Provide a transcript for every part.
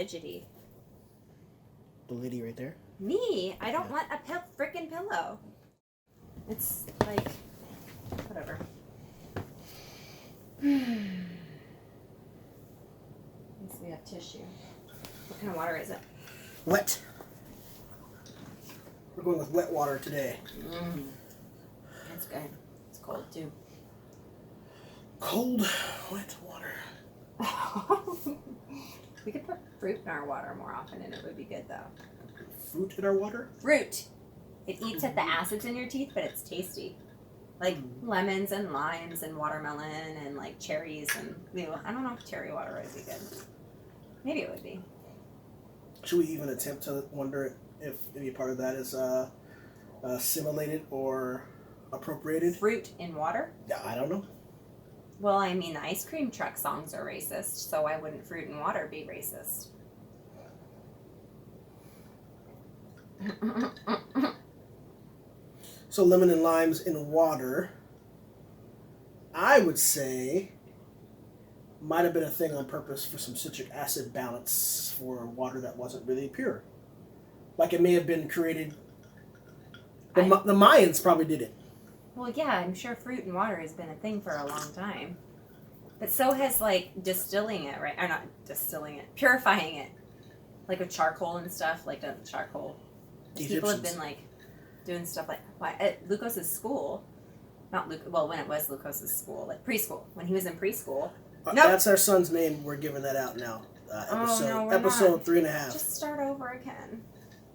fidgety. The lady right there? Me? I don't want a frickin' pillow. It's like, whatever. At least we have tissue. What kind of water is it? Wet. We're going with wet water today. That's good. It's cold too. Cold, wet water. We could put fruit in our water more often and it would be good though. Fruit in our water? Fruit! It eats at the acids in your teeth, but it's tasty. Like lemons and limes and watermelon and like cherries and, I don't know if cherry water would be good. Maybe it would be. Should we even attempt to wonder if any part of that is assimilated or appropriated? Fruit in water? Yeah, I don't know. Well, I mean, the ice cream truck songs are racist, so why wouldn't fruit and water be racist? So lemon and limes in water, I would say, might have been a thing on purpose for some citric acid balance for water that wasn't really pure. Like it may have been created. The Mayans probably did it. Well, yeah, I'm sure fruit and water has been a thing for a long time. But so has, like, distilling it, right? Or not distilling it, purifying it. Like with charcoal and stuff, like the charcoal. People have been, like, doing stuff like, at Lucas's school, not Luke, well, when it was Lucas's school, like preschool, when he was in preschool. That's our son's name. We're giving that out now. Episode 3.5. Just start over again.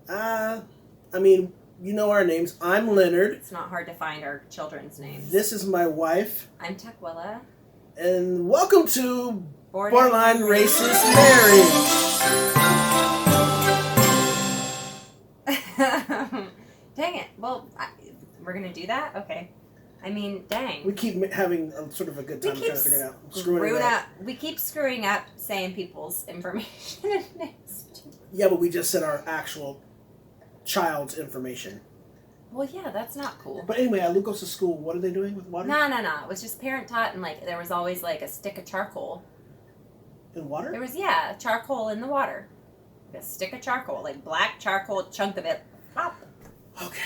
I mean, you know our names. I'm Leonard. It's not hard to find our children's names. This is my wife. I'm Tukwila. And welcome to Borderline Racist Marriage. Dang it. Well, we're going to do that? Okay. I mean, dang. We keep having sort of a good time trying to figure it out. Screwing it up. We keep screwing up saying people's information. Yeah, but we just said our actual child's information. Well, yeah, that's not cool. But anyway, at Lucas' school, what are they doing with water? No. It was just parent taught, and like there was always like a stick of charcoal. In water? There was, charcoal in the water. Like a stick of charcoal, like black charcoal, chunk of it. Pop. Okay.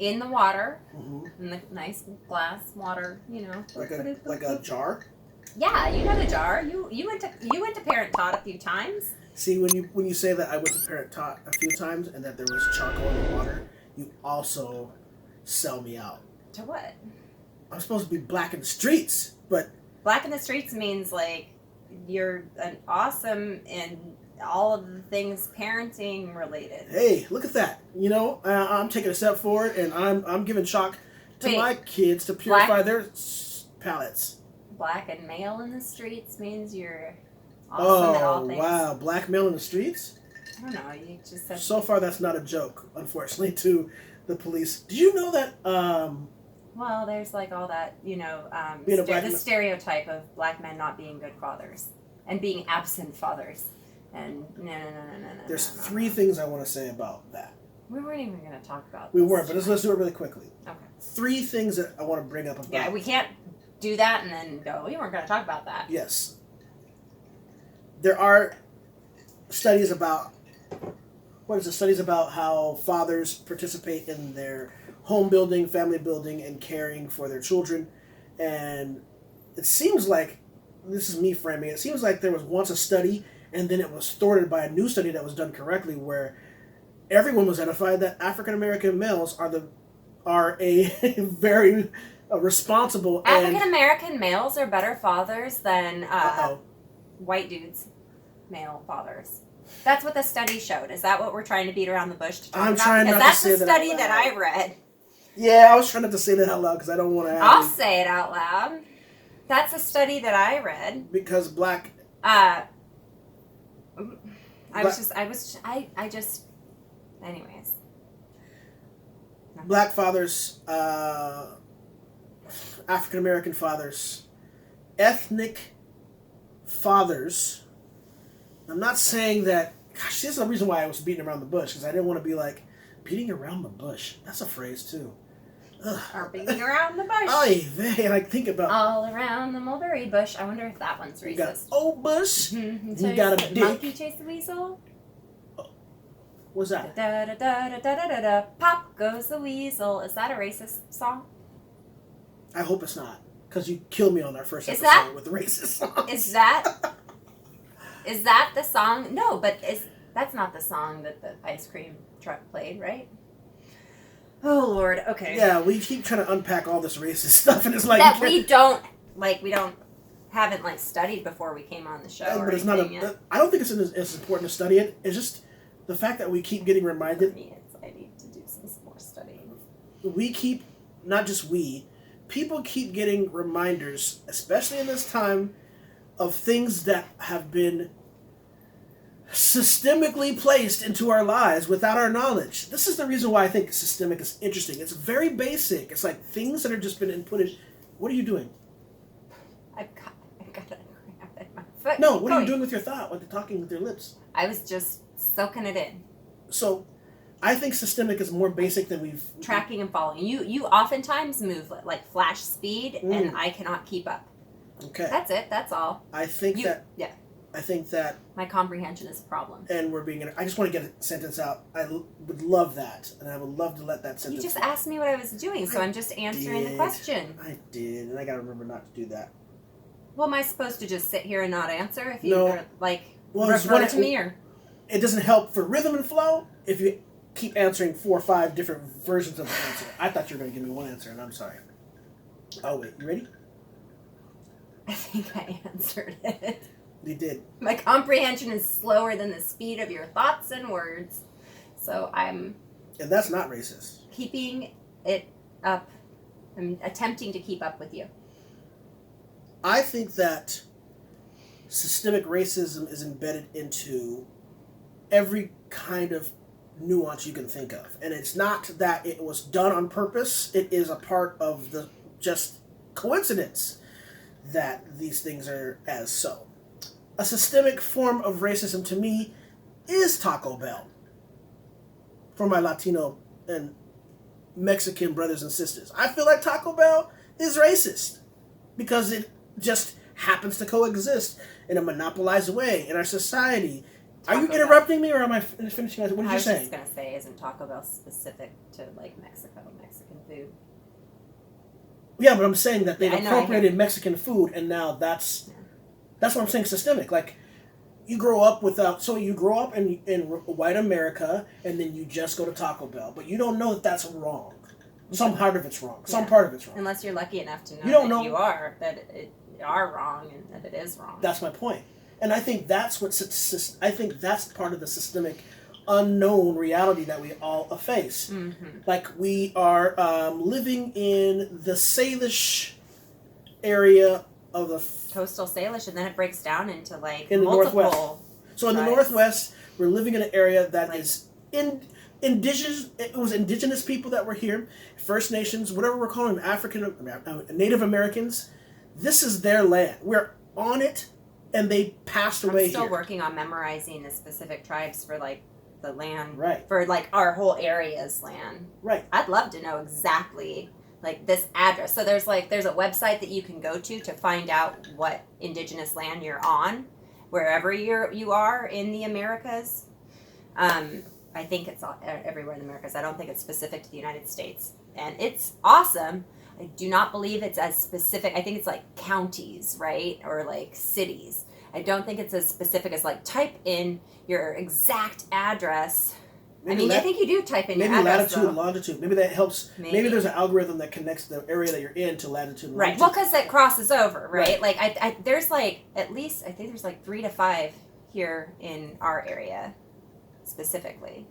In the water, in the nice glass water, Like a jar? Yeah, you know the jar. You went to parent taught a few times. See, when you say that I went to parent taught a few times and that there was charcoal in the water, you also sell me out. To what? I'm supposed to be black in the streets, but black in the streets means like you're an awesome and all of the things parenting related. Hey, look at that! I'm taking a step forward, and I'm giving shock to my kids to purify their palates. Black and male in the streets means you're awesome at all things. Oh wow, black male in the streets? I don't know. You just said. So far, that's not a joke, unfortunately, to the police. Did you know that? Well, there's like all that, the stereotype of black men not being good fathers and being absent fathers. And no. There's three things I want to say about that. We weren't even going to talk about this. We weren't, but let's do it really quickly. Okay. Three things that I want to bring up about. Yeah, we can't do that and then go, we weren't going to talk about that. Yes. There are studies about how fathers participate in their home building, family building, and caring for their children. And it seems like, this is me framing it seems like there was once a study and then it was thwarted by a new study that was done correctly where everyone was identified that African American males are a very responsible African American males are better fathers than white dudes, male fathers. That's what the study showed. Is that what we're trying to beat around the bush to talk about? Trying not to say that. That's the study that I read. Yeah, I was trying not to say that out loud because I don't want to. I'll say it out loud. That's a study that I read. Because black. Anyways. Black fathers, African American fathers, ethnic fathers. I'm not saying that. Gosh, this is the reason why I was beating around the bush because I didn't want to be like beating around the bush. That's a phrase too. Are beating around the bush. Oy vey, like think about all around the mulberry bush. I wonder if that one's racist. You got old bush. Mm-hmm. You got a dick. Monkey chase the weasel. What's that? Da da da da da da da. Pop goes the weasel. Is that a racist song? I hope it's not, because you killed me on our first episode with the racist songs. Is that the song? No, but that's not the song that the ice cream truck played, right? Oh Lord, okay. Yeah, we keep trying to unpack all this racist stuff, and it's like that we haven't like studied before we came on the show. But it's not I don't think it's important to study it. It's just the fact that we keep getting reminded. For me, I need to do some more studying. People keep getting reminders, especially in this time, of things that have been systemically placed into our lives without our knowledge. This is the reason why I think systemic is interesting. It's very basic. It's like things that have just been inputted. What are you doing? I've got a cramp in my foot. No, what are you doing with your thought when you're talking with your lips? I was just soaking it in. So, I think systemic is more basic than we've... Tracking and following. You oftentimes move like flash speed, and I cannot keep up. Okay. That's it. That's all. I think that my comprehension is a problem. And I just want to get a sentence out. I would love that, and I would love to let that sentence. You just asked me what I was doing, so I'm just answering the question. I did, and I got to remember not to do that. Well, am I supposed to just sit here and not answer if you refer to me or? It doesn't help for rhythm and flow if you keep answering 4 or 5 different versions of the answer. I thought you were going to give me one answer, and I'm sorry. Oh wait, you ready? I think I answered it. You did. My comprehension is slower than the speed of your thoughts and words. So I'm... And that's not racist. Keeping it up. I'm attempting to keep up with you. I think that systemic racism is embedded into every kind of nuance you can think of. And it's not that it was done on purpose. It is a part of the just coincidence that these things are as so. A systemic form of racism to me is Taco Bell. For my Latino and Mexican brothers and sisters. I feel like Taco Bell is racist because it just happens to coexist in a monopolized way in our society. Are you interrupting me or am I finishing? What did you say? I was just going to say, isn't Taco Bell specific to like Mexican food? Yeah, but I'm saying that they've appropriated Mexican food and now that's what I'm saying, systemic. Like, you grow up in white America, and then you just go to Taco Bell, but you don't know that that's wrong. Some part of it's wrong. Some part of it's wrong. Unless you're lucky enough to know you are wrong and that it is wrong. That's my point, and I think that's that's part of the systemic, unknown reality that we all face. Mm-hmm. Like we are living in the Salish area of the coastal Salish, and then it breaks down into in the multiple Northwest. So in the Northwest, we're living in an area that is indigenous. It was indigenous people that were here, First Nations, whatever we're calling them, Native Americans. This is their land. We're on it, and they passed away here. I'm still working on memorizing the specific tribes for like the land, right? For like our whole area's land, right? I'd love to know exactly. Like this address. So there's a website that you can go to find out what indigenous land you're on, wherever you are in the Americas. I think it's everywhere in the Americas. I don't think it's specific to the United States. And it's awesome. I do not believe it's as specific. I think it's like counties, right? Or like cities. I don't think it's as specific as like type in your exact address. I think you do type in your address. Maybe latitude and longitude. Maybe that helps. Maybe there's an algorithm that connects the area that you're in to latitude and longitude. Right. Well, because that crosses over, right? Like, there's like, at least, I think there's like 3 to 5 here in our area, specifically.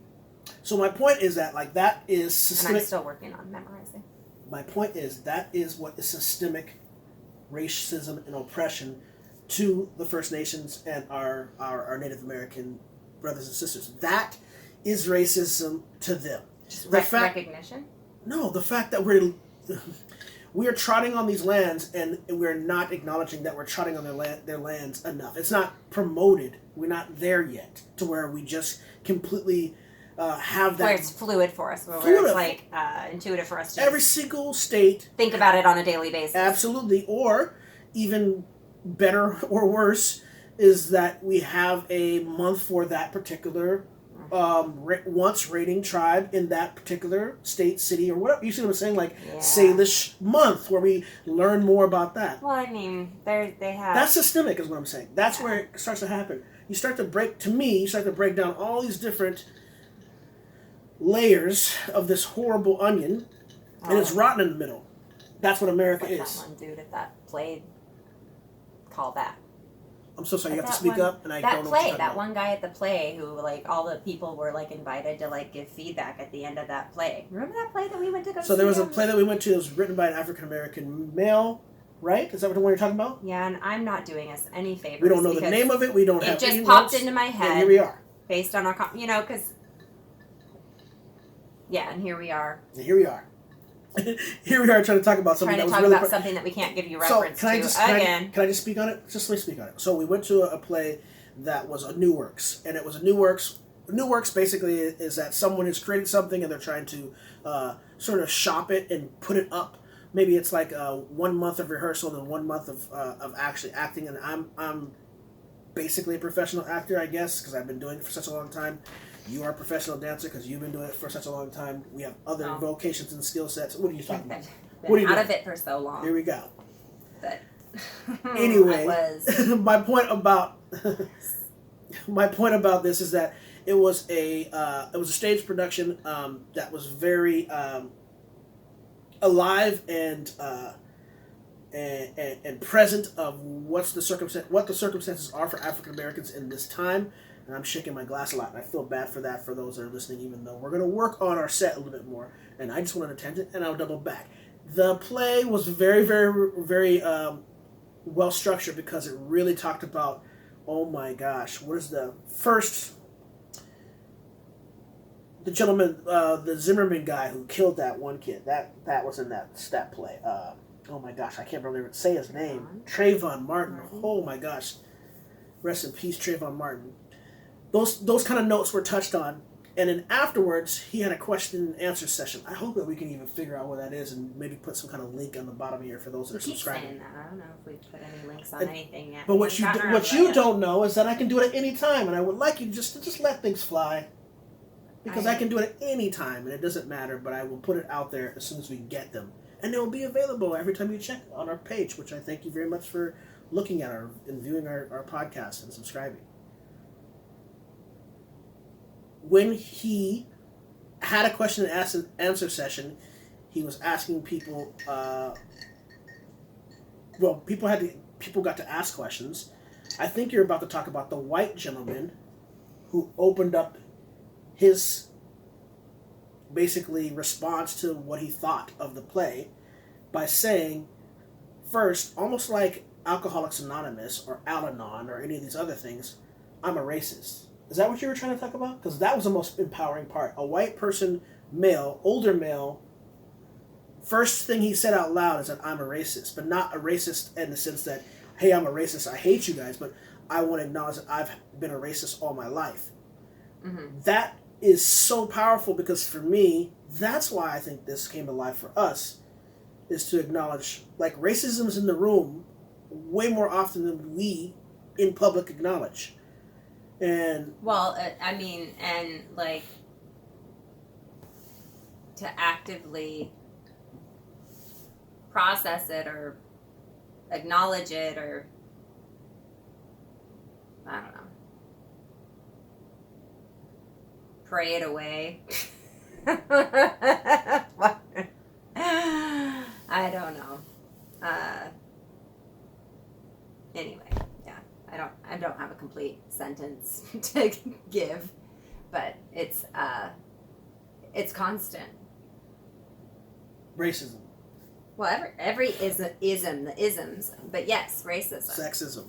So my point is that, like, that is systemic. And I'm still working on memorizing. My point is that is what is systemic racism and oppression to the First Nations and our Native American brothers and sisters. That is racism to them. Just recognition? No, the fact that we're trotting on these lands and we're not acknowledging that we're trotting on their lands enough. It's not promoted. We're not there yet to where we just completely have that. Where it's fluid for us, where Fluid. it's like intuitive for us to Every single state. think about it on a daily basis. Absolutely. Or even better or worse is that we have a month for that particular once rating tribe in that particular state, city, or whatever. You see what I'm saying? Like Salish month, where we learn more about that. Well, I mean, they have... That's systemic, is what I'm saying. That's where it starts to happen. You start to break down all these different layers of this horrible onion, and it's rotten in the middle. That's what America is. That one dude at that play called that. I'm so sorry, you have to speak up, and I don't know what you're talking about. One guy at the play who, like, all the people were, like, invited to, like, give feedback at the end of that play. Remember that play that we went to go see? So there was a play that we went to that was written by an African-American male, right? Is that the one you're talking about? Yeah, and I'm not doing us any favors. We don't know the name of it. We don't have any It just popped notes, into my head. And here we are. Based on our, because... Yeah, and here we are. Here we are trying to talk about something something that we can't give you reference to again. Can I just speak on it? Just let me speak on it. So we went to a play that was a New Works, and it was a New Works. New Works basically is that someone has created something and they're trying to sort of shop it and put it up. Maybe it's like 1 month of rehearsal and 1 month of actually acting. And I'm basically a professional actor, I guess, because I've been doing it for such a long time. You are a professional dancer because you've been doing it for such a long time. We have other vocations and skill sets. What are you talking about? What are you doing? Out of it for so long. Here we go. But anyway, my point about this is that it was a stage production that was very alive and present of what the circumstances are for African Americans in this time. And I'm shaking my glass a lot, and I feel bad for that for those that are listening, even though we're going to work on our set a little bit more. And I just want to attend it, and I'll double back. The play was very, very, very well structured because it really talked about, oh my gosh, what is the gentleman, the Zimmerman guy who killed that one kid. That was in that play. Oh my gosh, I can't really say his name. Trayvon Martin. Oh my gosh. Rest in peace, Trayvon Martin. Those kind of notes were touched on, and then afterwards he had a question and answer session. I hope that we can even figure out what that is and maybe put some kind of link on the bottom here for those that are subscribing. Saying that. I don't know if we've put any links on anything yet. But what you don't know is that I can do it at any time, and I would like you to just let things fly, because I can do it at any time, and it doesn't matter. But I will put it out there as soon as we get them, and they will be available every time you check on our page. Which I thank you very much for looking at and viewing our podcast and subscribing. When he had a question and answer session, he was asking people. People got to ask questions. I think you're about to talk about the white gentleman who opened up his basically response to what he thought of the play by saying, first, almost like Alcoholics Anonymous or Al-Anon or any of these other things, I'm a racist. Is that what you were trying to talk about? Because that was the most empowering part. A white person, male, older male, first thing he said out loud is that I'm a racist, but not a racist in the sense that, hey, I'm a racist, I hate you guys, but I want to acknowledge that I've been a racist all my life. Mm-hmm. That is so powerful because for me, that's why I think this came to life for us, is to acknowledge, like, racism's in the room way more often than we in public acknowledge. And to actively process it or acknowledge it or I don't know, pray it away. I don't know. Anyway. I don't have a complete sentence to give, but it's constant. Racism. Well, every the isms, but yes, racism. Sexism.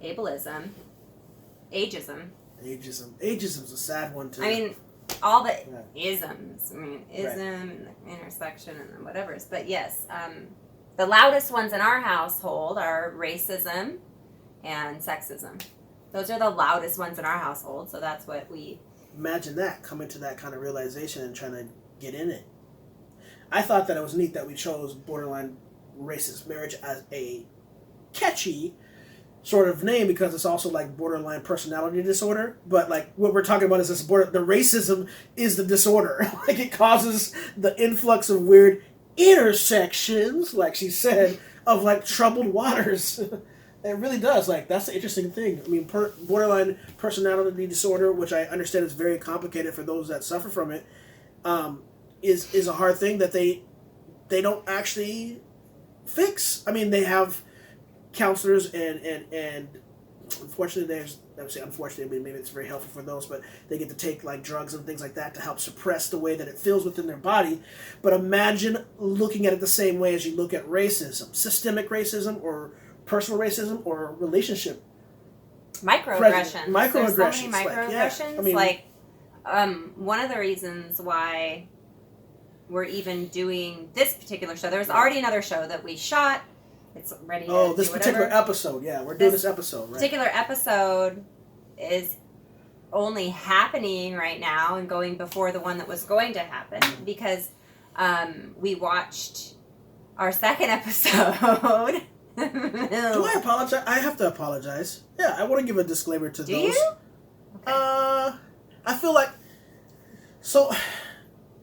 Ableism. Ageism. Ageism's a sad one too. I mean, all the isms. I mean, ism, right. Intersection, and then whatever. But yes, the loudest ones in our household are racism and sexism. Those are the loudest ones in our household, so that's what we Imagine that, coming to that kind of realization and trying to get in it. I thought that it was neat that we chose borderline racist marriage as a catchy sort of name because it's also like borderline personality disorder. But like what we're talking about is the racism is the disorder. Like it causes the influx of weird intersections, like she said, of like troubled waters. It really does. Like that's the interesting thing. I mean, borderline personality disorder, which I understand is very complicated for those that suffer from it, is a hard thing that they don't actually fix. I mean, they have counselors and unfortunately unfortunately maybe it's very helpful for those, but they get to take like drugs and things like that to help suppress the way that it feels within their body. But imagine looking at it the same way as you look at racism, systemic racism or personal racism or relationship microaggressions. Microaggressions. There's so many microaggressions. I mean, one of the reasons why we're even doing this particular show, there was already another show that we shot. It's ready to do this particular episode. Yeah, we're doing this episode, right? Particular episode is only happening right now and going before the one that was going to happen because we watched our second episode. Do I apologize? I have to apologize. Yeah, I want to give a disclaimer to those. Do you? Okay. I feel like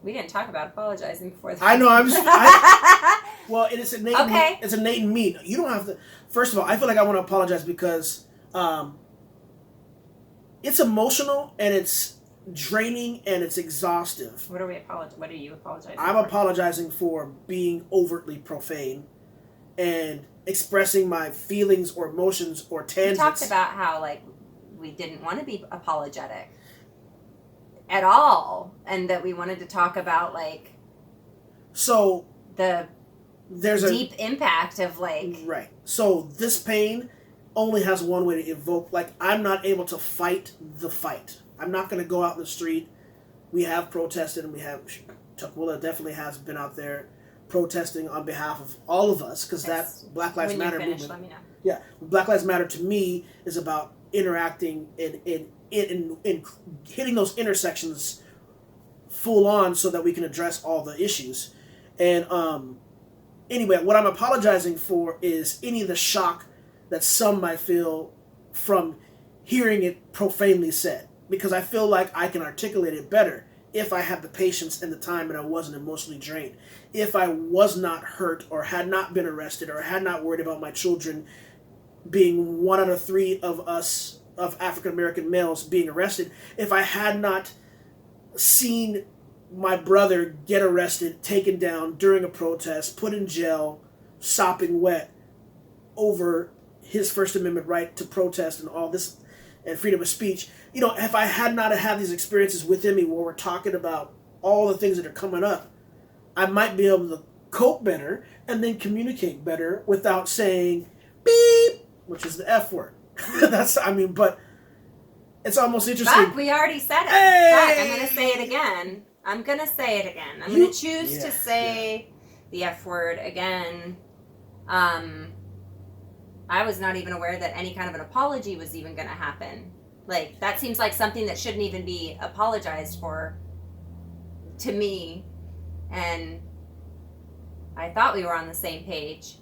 we didn't talk about apologizing before. I know. Well, it's innate. Okay. It's innate in me. You don't have to. First of all, I feel like I want to apologize because it's emotional and it's draining and it's exhaustive. What are you apologizing I'm for? apologizing for being overtly profane and expressing my feelings or emotions or tangents. We talked about how like we didn't want to be apologetic at all, and that we wanted to talk about like there's a deep impact of like right. So this pain only has one way to evoke. Like I'm not able to fight the fight. I'm not going to go out in the street. We have protested, and Tukwila definitely has been out there protesting on behalf of all of us because that Black Lives Matter movement. Let me know. Yeah, Black Lives Matter to me is about interacting in hitting those intersections full on so that we can address all the issues. And anyway, what I'm apologizing for is any of the shock that some might feel from hearing it profanely said, because I feel like I can articulate it better if I had the patience and the time and I wasn't emotionally drained. If I was not hurt or had not been arrested or had not worried about my children being 1 out of 3 of us, of African American males, being arrested, if I had not seen my brother get arrested, taken down during a protest, put in jail, sopping wet over his First Amendment right to protest and all this, and freedom of speech, if I had not had these experiences within me where we're talking about all the things that are coming up, I might be able to cope better and then communicate better without saying beep, which is the F word. But it's almost interesting. Fuck, we already said it. Hey! Fuck, I'm going to say it again. I'm going to choose to say the F word again. I was not even aware that any kind of an apology was even going to happen. Like, that seems like something that shouldn't even be apologized for to me. And I thought we were on the same page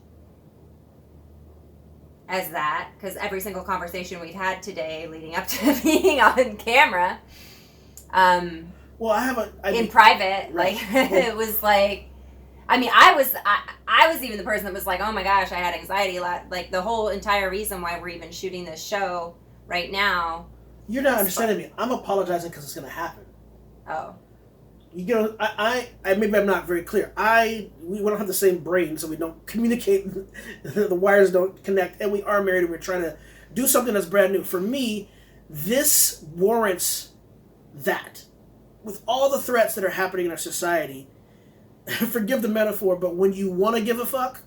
as that, because every single conversation we've had today leading up to being on camera, well, in private, right. like, it was like, I was even the person that was like, oh my gosh, I had anxiety a lot. Like, the whole entire reason why we're even shooting this show right now. You're not understanding me. I'm apologizing because it's going to happen. Oh. I maybe I'm not very clear. We don't have the same brain, so we don't communicate. The wires don't connect, and we are married, and we're trying to do something that's brand new. For me, this warrants that. With all the threats that are happening in our society, forgive the metaphor, but when you want to give a fuck,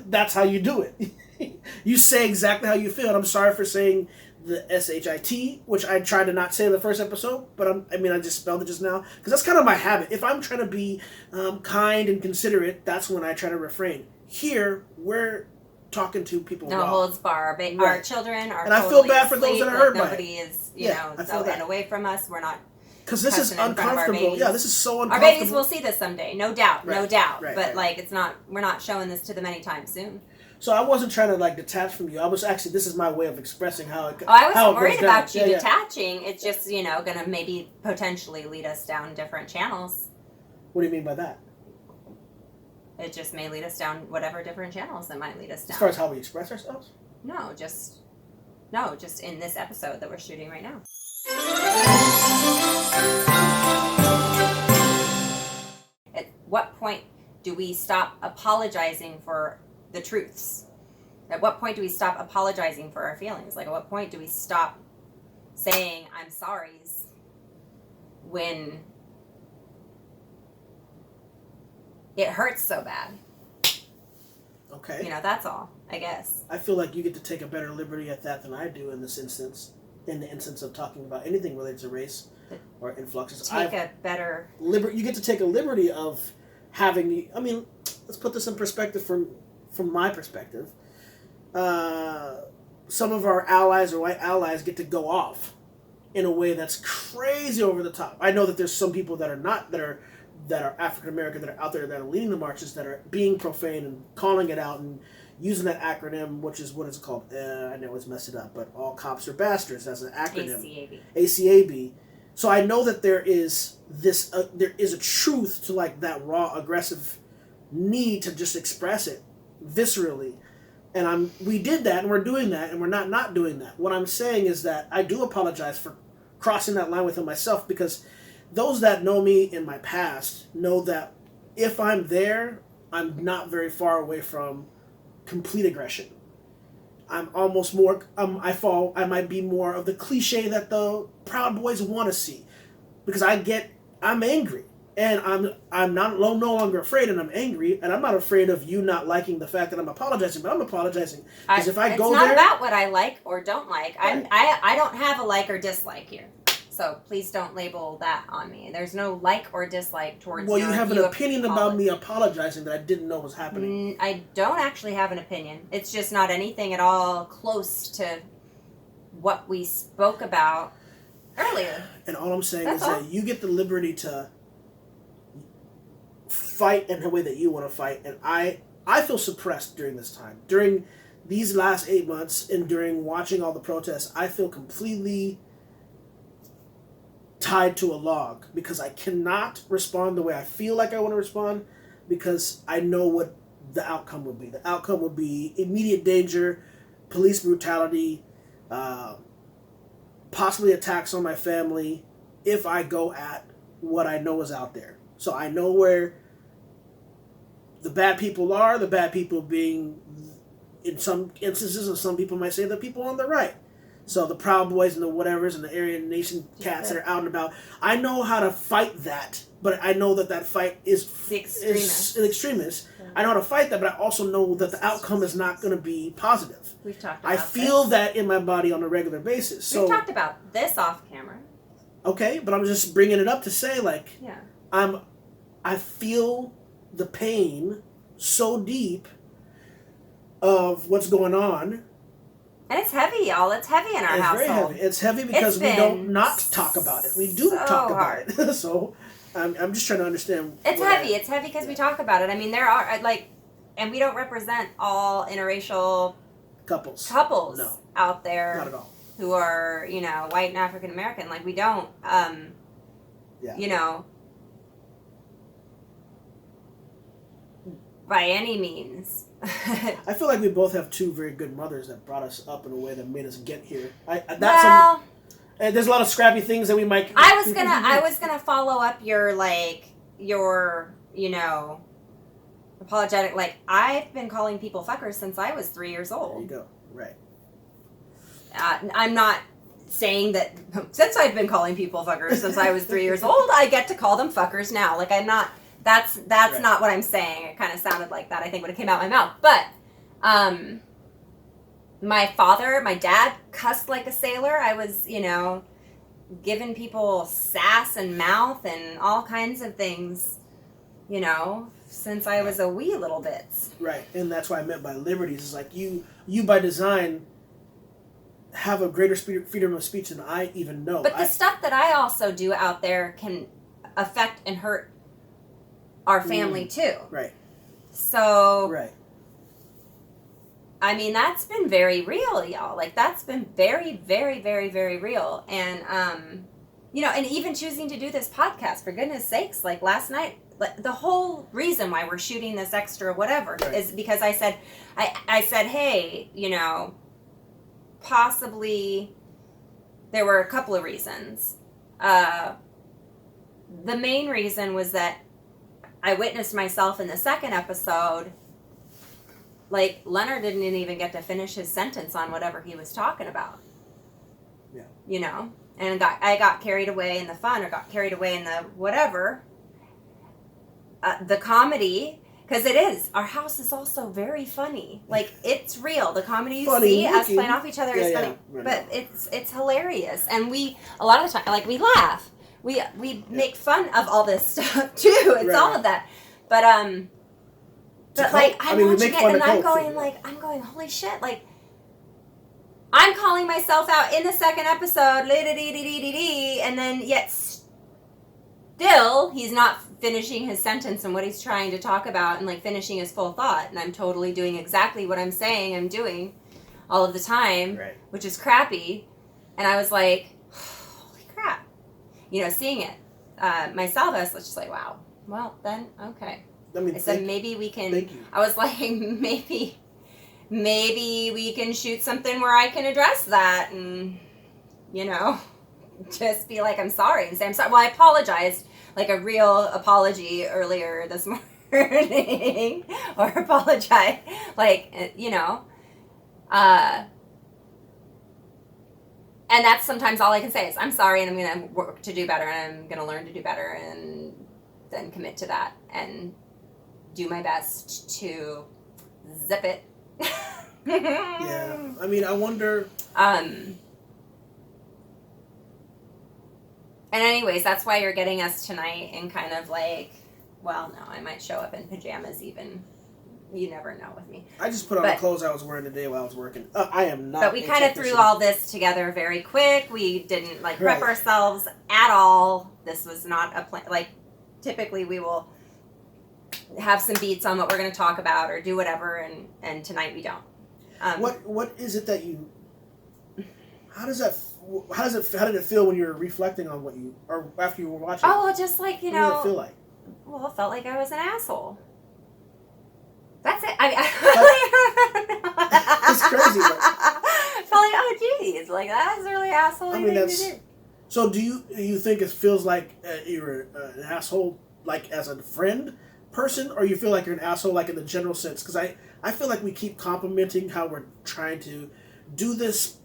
that's how you do it. You say exactly how you feel, and I'm sorry for saying the SHIT, which I tried to not say in the first episode, but I just spelled it just now, because that's kind of my habit. If I'm trying to be kind and considerate, that's when I try to refrain. Here, we're talking to people. No holds bar. Our children are. And I feel bad for those that are hurt by it. Nobody is, get away from us. We're not. Because this is uncomfortable. Yeah, this is so uncomfortable. Our babies will see this someday, no doubt, no doubt. But it's not. We're not showing this to them anytime soon. So I wasn't trying to detach from you. I was actually. This is my way of expressing how it. I wasn't worried about you detaching. It's just gonna maybe potentially lead us down different channels. What do you mean by that? It just may lead us down whatever different channels it might lead us down. As far as how we express ourselves? No, just in this episode that we're shooting right now. At what point do we stop apologizing for the truths? At what point do we stop apologizing for our feelings? At what point do we stop saying I'm sorry's when it hurts so bad? Okay. That's all, I guess. I feel like you get to take a better liberty at that than I do in this instance. In the instance of talking about anything related to race or influxes. You get to take a liberty of having, let's put this in perspective from my perspective. Some of our allies or white allies get to go off in a way that's crazy over the top. I know that there's some people that are African American that are out there that are leading the marches that are being profane and calling it out and using that acronym, which is what it's called. I know it's messed it up, but all cops are bastards. That's an acronym. ACAB. So I know that there is a truth to that raw aggressive need to just express it viscerally, and we did that and we're doing that and we're not doing that. What I'm saying is that I do apologize for crossing that line within myself, because those that know me in my past know that if I'm there, I'm not very far away from complete aggression. I'm almost more, I might be more of the cliche that the Proud Boys want to see. Because I'm angry. And I'm no longer afraid, and I'm angry, and I'm not afraid of you not liking the fact that I'm apologizing, but I'm apologizing. Because if I go there... It's not about what I like or don't like. Right. I don't have a like or dislike here. So please don't label that on me. There's no like or dislike towards you have an opinion about me apologizing that I didn't know was happening. I don't actually have an opinion. It's just not anything at all close to what we spoke about earlier. And all I'm saying is that you get the liberty to fight in the way that you want to fight. And I feel suppressed during this time. During these last 8 months and during watching all the protests, I feel completely tied to a log, because I cannot respond the way I feel like I want to respond, because I know what the outcome would be. The outcome would be immediate danger, police brutality, possibly attacks on my family if I go at what I know is out there. So I know where the bad people are, the bad people being, in some instances, and some people might say the people on the right. So the Proud Boys and the whatevers and the Aryan Nation cats that are out and about. I know how to fight that, but I know that fight is the extremists. Yeah. I know how to fight that, but I also know that the outcome is not going to be positive. We've talked about I feel that in my body on a regular basis. So, we've talked about this off camera. Okay, but I'm just bringing it up to say, I feel the pain so deep of what's going on. And it's heavy, y'all. It's heavy in our household. It's very heavy. It's heavy because we don't not talk about it. We do talk about it. So I'm just trying to understand. It's heavy. It's heavy because we talk about it. I mean, there are, and we don't represent all interracial couples out there. Not at all. Who are, white and African American. We don't, by any means. I feel like we both have two very good mothers that brought us up in a way that made us get here. There's a lot of scrappy things that we might. I was gonna follow up your apologetic. I've been calling people fuckers since I was 3 years old. There you go. Right. I'm not saying that since I've been calling people fuckers since I was 3 years old, I get to call them fuckers now. I'm not. That's right. Not what I'm saying. It kind of sounded like that, I think, when it came out of my mouth. But my dad cussed like a sailor. I was, giving people sass and mouth and all kinds of things, since I was a wee little bit. Right, and that's what I meant by liberties. It's like you by design have a greater freedom of speech than I even know. But the stuff that I also do out there can affect and hurt our family too. Right. So. Right. I mean, that's been very real, y'all. Like, that's been very, very, very, very real. And, you know, and even choosing to do this podcast, for goodness sakes, like last night, the whole reason why we're shooting this extra whatever is because I said, hey, you know, possibly there were a couple of reasons. The main reason was that I witnessed myself in the second episode. Like, Leonard didn't even get to finish his sentence on whatever he was talking about. Yeah. You know? And I got carried away in the fun, or got carried away in the whatever. The comedy, because it is. Our house is also very funny. Like, it's real. The comedy you see us playing off each other is funny. Right. But it's hilarious. And we, a lot of the time, like, we laugh. We make fun of all this stuff, too. It's all of that. But, But like I'm watching it and I'm going, holy shit! Like I'm calling myself out in the second episode, and then yet still he's not finishing his sentence and what he's trying to talk about and like finishing his full thought, and I'm totally doing exactly what I'm saying I'm doing all of the time, which is crappy. And I was like, holy crap! You know, seeing it myself, I was just like, wow. Well, then okay. I said maybe we can. I was like, maybe we can shoot something where I can address that, and you know, just be like, I'm sorry, and say I'm sorry. Well, I apologized, like a real apology earlier this morning, or apologize, like you know, and that's sometimes all I can say is I'm sorry, and I'm gonna work to do better, and I'm gonna learn to do better, and then commit to that, and do my best to zip it. Yeah. I mean, I wonder. And anyways, that's why you're getting us tonight in kind of like, well, no, I might show up in pajamas even. You never know with me. I just put on the clothes I was wearing today while I was working. I am not. But we kind of threw all this together very quick. We didn't like prep ourselves at all. This was not a plan. Like, typically we will have some beats on what we're going to talk about or do whatever, and tonight we don't. What is it that you? How did it feel when you were reflecting on what you, or after you were watching? Oh, well, just like, you know. What did it feel like? Well, it felt like I was an asshole. That's it. It's crazy. I felt like, oh, geez, like that's really asshole. I mean, that's. So, do you think it feels like you're an asshole, like as a friend person, or you feel like you're an asshole, like in the general sense? Because I feel like we keep complimenting how we're trying to do this.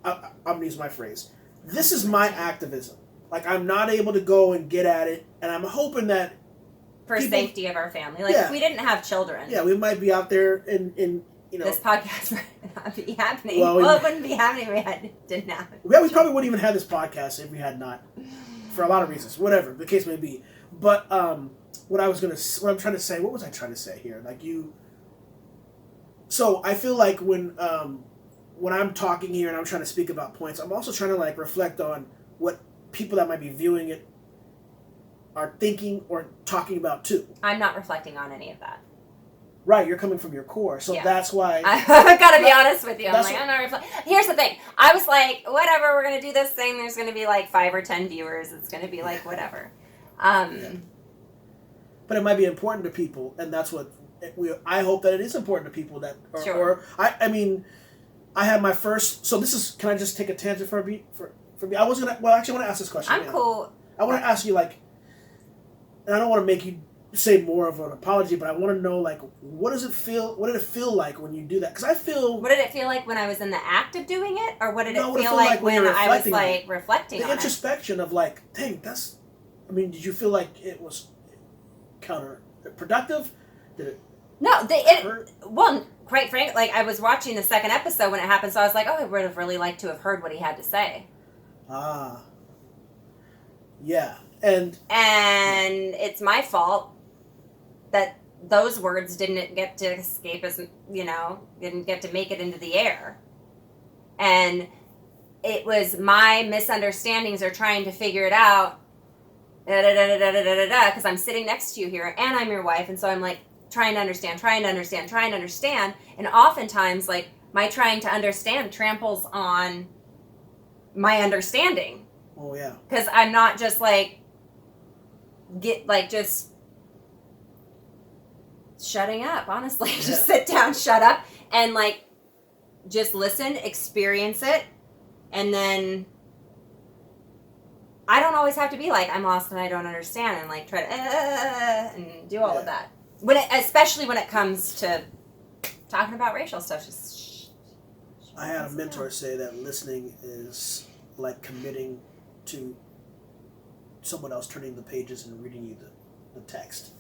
I'm gonna use my phrase. This is my activism. Like, I'm not able to go and get at it, and I'm hoping that for safety of our family. Like, if we didn't have children. Yeah, we might be out there in you know. This podcast would not be happening. Well, it wouldn't be happening if we didn't have it. Yeah, we probably wouldn't even have this podcast if we had not. For a lot of reasons. Whatever the case may be. But what I'm trying to say, what was I trying to say here? Like so I feel like when I'm talking here and I'm trying to speak about points, I'm also trying to like reflect on what people that might be viewing it are thinking or talking about too. I'm not reflecting on any of that. Right, you're coming from your core, so that's why. I've got to be honest with you. I'm not reflecting. Here's the thing. I was like, whatever, we're going to do this thing. There's going to be like 5 or 10 viewers. It's going to be like whatever. But it might be important to people, and that's what I hope that it is important to people that. I mean, I had my first. So this is. Can I just take a tangent for a beat? For me, I was gonna. Well, actually, I want to ask this question. I'm cool. I want to ask you, like, and I don't want to make you say more of an apology, but I want to know, like, what did it feel like when you do that? Because I feel. What did it feel like when I was in the act of doing it, or what did it feel like when I was like reflecting on it? The introspection of like, dang, that's. I mean, did you feel like it was counterproductive? Did it? No, well, quite frankly, like I was watching the second episode when it happened, so I was like, oh, I would have really liked to have heard what he had to say. Ah. Yeah, and it's my fault that those words didn't get to escape as, didn't get to make it into the air. And it was my misunderstandings or trying to figure it out, because I'm sitting next to you here and I'm your wife, and so I'm like trying to understand, and oftentimes like my trying to understand tramples on my understanding. Oh yeah. Because I'm not just like just shutting up, honestly. Yeah. Just sit down, shut up, and like just listen, experience it, and then I don't always have to be like, I'm lost and I don't understand, and like try to and do all of that. Especially when it comes to talking about racial stuff, just I had a mentor say that listening is like committing to someone else turning the pages and reading you the text.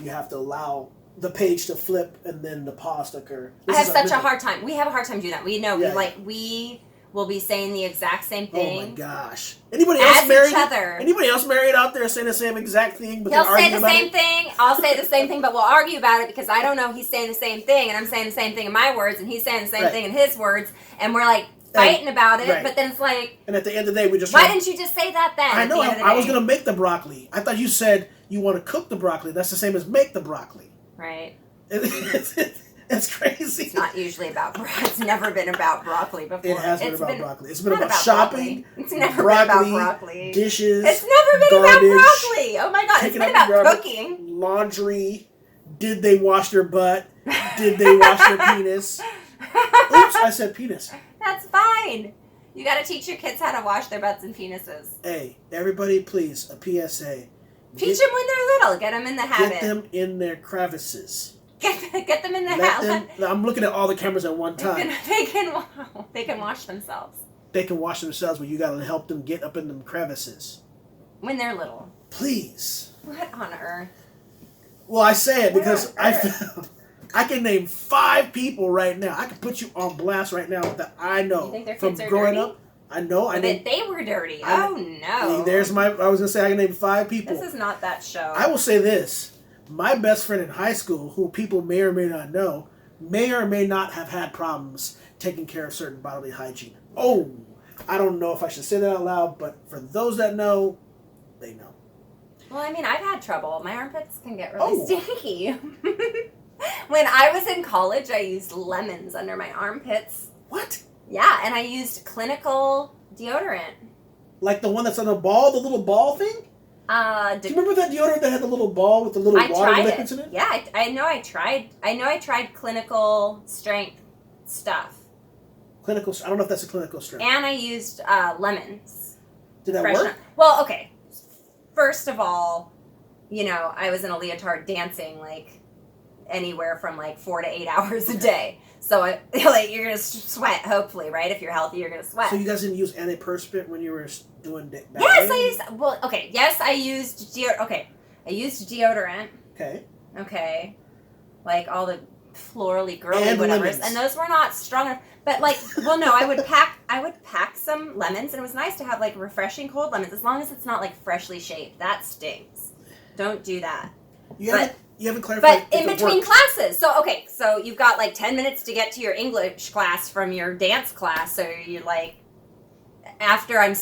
You have to allow the page to flip and then the pause to occur. I have such a hard time. We have a hard time doing that. We know we will be saying the exact same thing. Oh my gosh! Anybody else married? Anybody else married out there saying the same exact thing? But he'll say the same thing. I'll say the same thing, but we'll argue about it because I don't know he's saying the same thing, and I'm saying the same thing in my words, and he's saying the same thing in his words, and we're like fighting about it. But then it's like, and at the end of the day, we just why didn't you just say that then? I know. I was gonna make the broccoli. I thought you said you want to cook the broccoli. That's the same as make the broccoli. Right. It's crazy. It's not usually about broccoli. It's never been about broccoli before. It has been about broccoli. It's been about shopping. It's never been about broccoli. Dishes. It's never been about broccoli. Oh my god, it's been about cooking. Laundry. Did they wash their butt? Did they wash their penis? Oops, I said penis. That's fine. You got to teach your kids how to wash their butts and penises. Hey, everybody, please, a PSA. Teach them when they're little. Get them in the habit. Get them in their crevices. Get them in the habit. I'm looking at all the cameras at one time. They can wash themselves. They can wash themselves, but you got to help them get up in them crevices. When they're little. Please. What on earth? Well, I say it because I can name 5 people right now. I can put you on blast right now that I know. You think their from kids are growing dirty? up. I know. They were dirty. Oh no. There's I was gonna say I can name 5 people. This is not that show. I will say this. My best friend in high school, who people may or may not know, may or may not have had problems taking care of certain bodily hygiene. Oh, I don't know if I should say that out loud, but for those that know, they know. Well, I mean, I've had trouble. My armpits can get really stinky. When I was in college, I used lemons under my armpits. What? Yeah, and I used clinical deodorant. Like the one that's on the ball, the little ball thing? Do you remember that deodorant that had the little ball with the little water liquids in it? Yeah, I know I tried clinical strength stuff. Clinical, I don't know if that's a clinical strength. And I used lemons. Did that work? Well, okay. First of all, I was in a leotard dancing like anywhere from like 4 to 8 hours a day. So you're gonna sweat, hopefully, right? If you're healthy, you're gonna sweat. So you guys didn't use antiperspirant when you were doing ballet? Yes, I used. Well, okay. Yes, I used deodorant. Okay, I used deodorant. Okay. Okay, like all the florally girly and whatevers, lemons. and those were not strong enough. But like, well, no, I would pack some lemons, and it was nice to have like refreshing cold lemons, as long as it's not like freshly shaved. That stings. Don't do that. You haven't clarified. But in between classes, so you've got like 10 minutes to get to your English class from your dance class. So you like, after I'm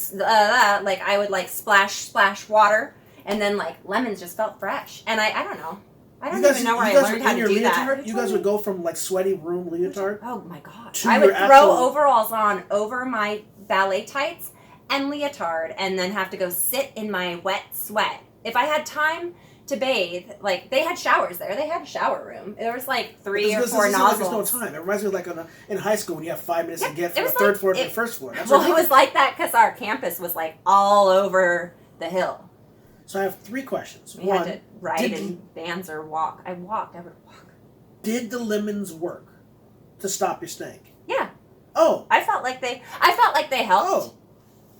like, I would like splash water, and then like lemons just felt fresh. And I don't know. I don't even know where I learned how to do that. You guys would go from like sweaty room leotard. Oh my god! I would throw overalls on over my ballet tights and leotard, and then have to go sit in my wet sweat. If I had time to bathe, like they had showers there. They had a shower room. There was like 3 or 4 nozzles. There's no time. It reminds me of like in high school when you have 5 minutes to get from the third floor to the first floor. It was like that because our campus was like all over the hill. So I have 3 questions. We had to ride in vans or walk. I would walk. Did the lemons work to stop your stank? Yeah. Oh. I felt like they helped. Oh.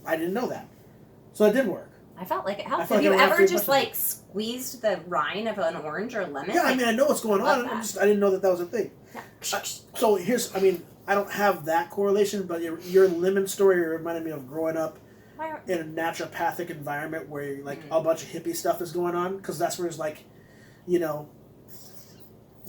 I didn't know that. So it did work. I felt like it helped. Have you ever just like squeezed the rind of an orange or lemon? Yeah, I mean, I know what's going on. I didn't know that was a thing. Yeah. So I don't have that correlation, but your lemon story reminded me of growing up in a naturopathic environment where like a bunch of hippie stuff is going on, because that's where it's like,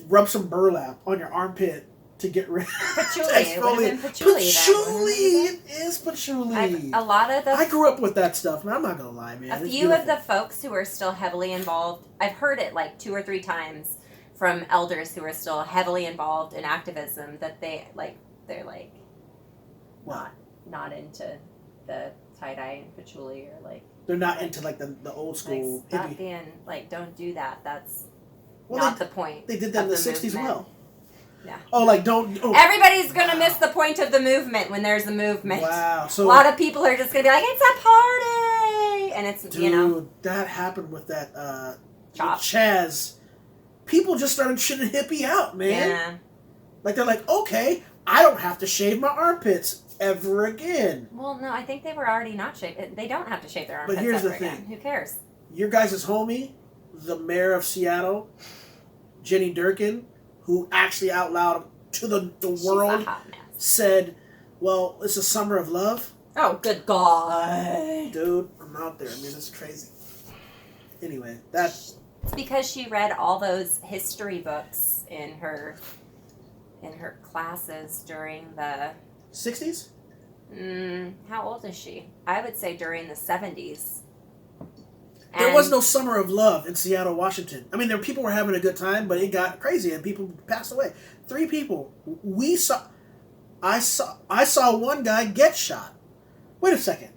rub some burlap on your armpit to get rid of Patchouli. It would have been patchouli. Patchouli! It is patchouli. A lot of the... I grew up with that stuff, man. I'm not going to lie, man. A few of the folks who are still heavily involved, I've heard it like 2 or 3 times from elders who are still heavily involved in activism that they're like not into the tie-dye and patchouli or like... They're not into like the old school like, stop hippie. being, like, don't do that. That's Well, not the point. They did that in the 60s movement. well. Yeah. Oh, like don't... Oh. Everybody's going to miss the point of the movement when there's a movement. Wow. So, a lot of people are just going to be like, it's a party! And it's, dude, you know... that happened with that with Chop. Chaz. People just started shitting hippie out, man. Yeah. Like, they're like, okay, I don't have to shave my armpits ever again. Well, no, I think they were already not shaved. They don't have to shave their armpits But here's ever the thing. again. Who cares? Your guys' homie, the mayor of Seattle, Jenny Durkin, who actually out loud to the She's a world hot mess. said, well, it's a summer of love. Oh, good God. Dude, I'm out there. I mean, it's crazy. Anyway, It's because she read all those history books in her classes during the... 60s? How old is she? I would say during the 70s. There was no summer of love in Seattle, Washington. I mean, people were having a good time, but it got crazy and people passed away. 3 people. I saw one guy get shot. Wait a second.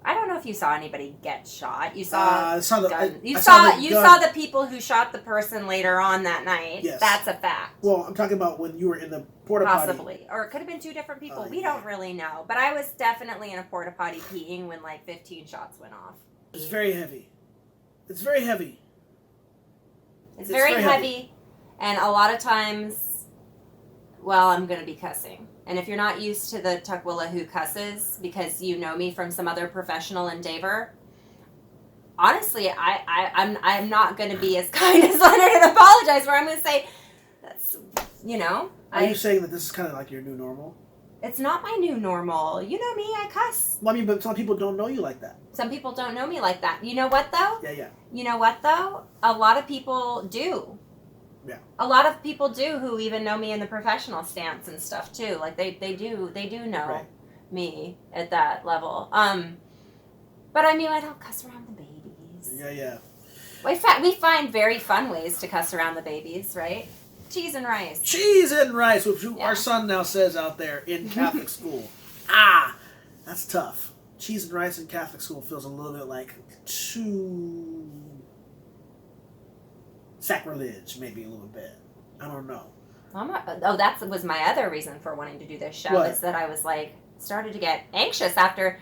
I don't know if you saw anybody get shot. You saw I saw the gun. You I saw the you gun. saw the people who shot the person later on that night. Yes. That's a fact. Well, I'm talking about when you were in the porta potty. Possibly. Or it could have been 2 different people. We yeah. don't really know. But I was definitely in a porta potty peeing when like 15 shots went off. It's very heavy. It's very heavy. It's very heavy. And a lot of times, well, I'm going to be cussing. And if you're not used to the Tukwila who cusses, because you know me from some other professional endeavor, honestly, I'm not going to be as kind as Leonard and apologize, where I'm going to say, that's, you know. Are you saying that this is kind of like your new normal? It's not my new normal. You know me, I cuss. Well, I mean, but some people don't know you like that. Some people don't know me like that. You know what, though? Yeah. You know what, though? A lot of people do. Yeah. A lot of people do who even know me in the professional stance and stuff, too. Like, they do know me at that level. But, I mean, I don't cuss around the babies. Yeah. We find very fun ways to cuss around the babies, right? Cheese and rice. Cheese and rice, which our son now says out there in Catholic school. That's tough. Cheese and rice in Catholic school feels a little bit like too sacrilege, maybe a little bit. I don't know. That was my other reason for wanting to do this show. What? Is that I was like started to get anxious after.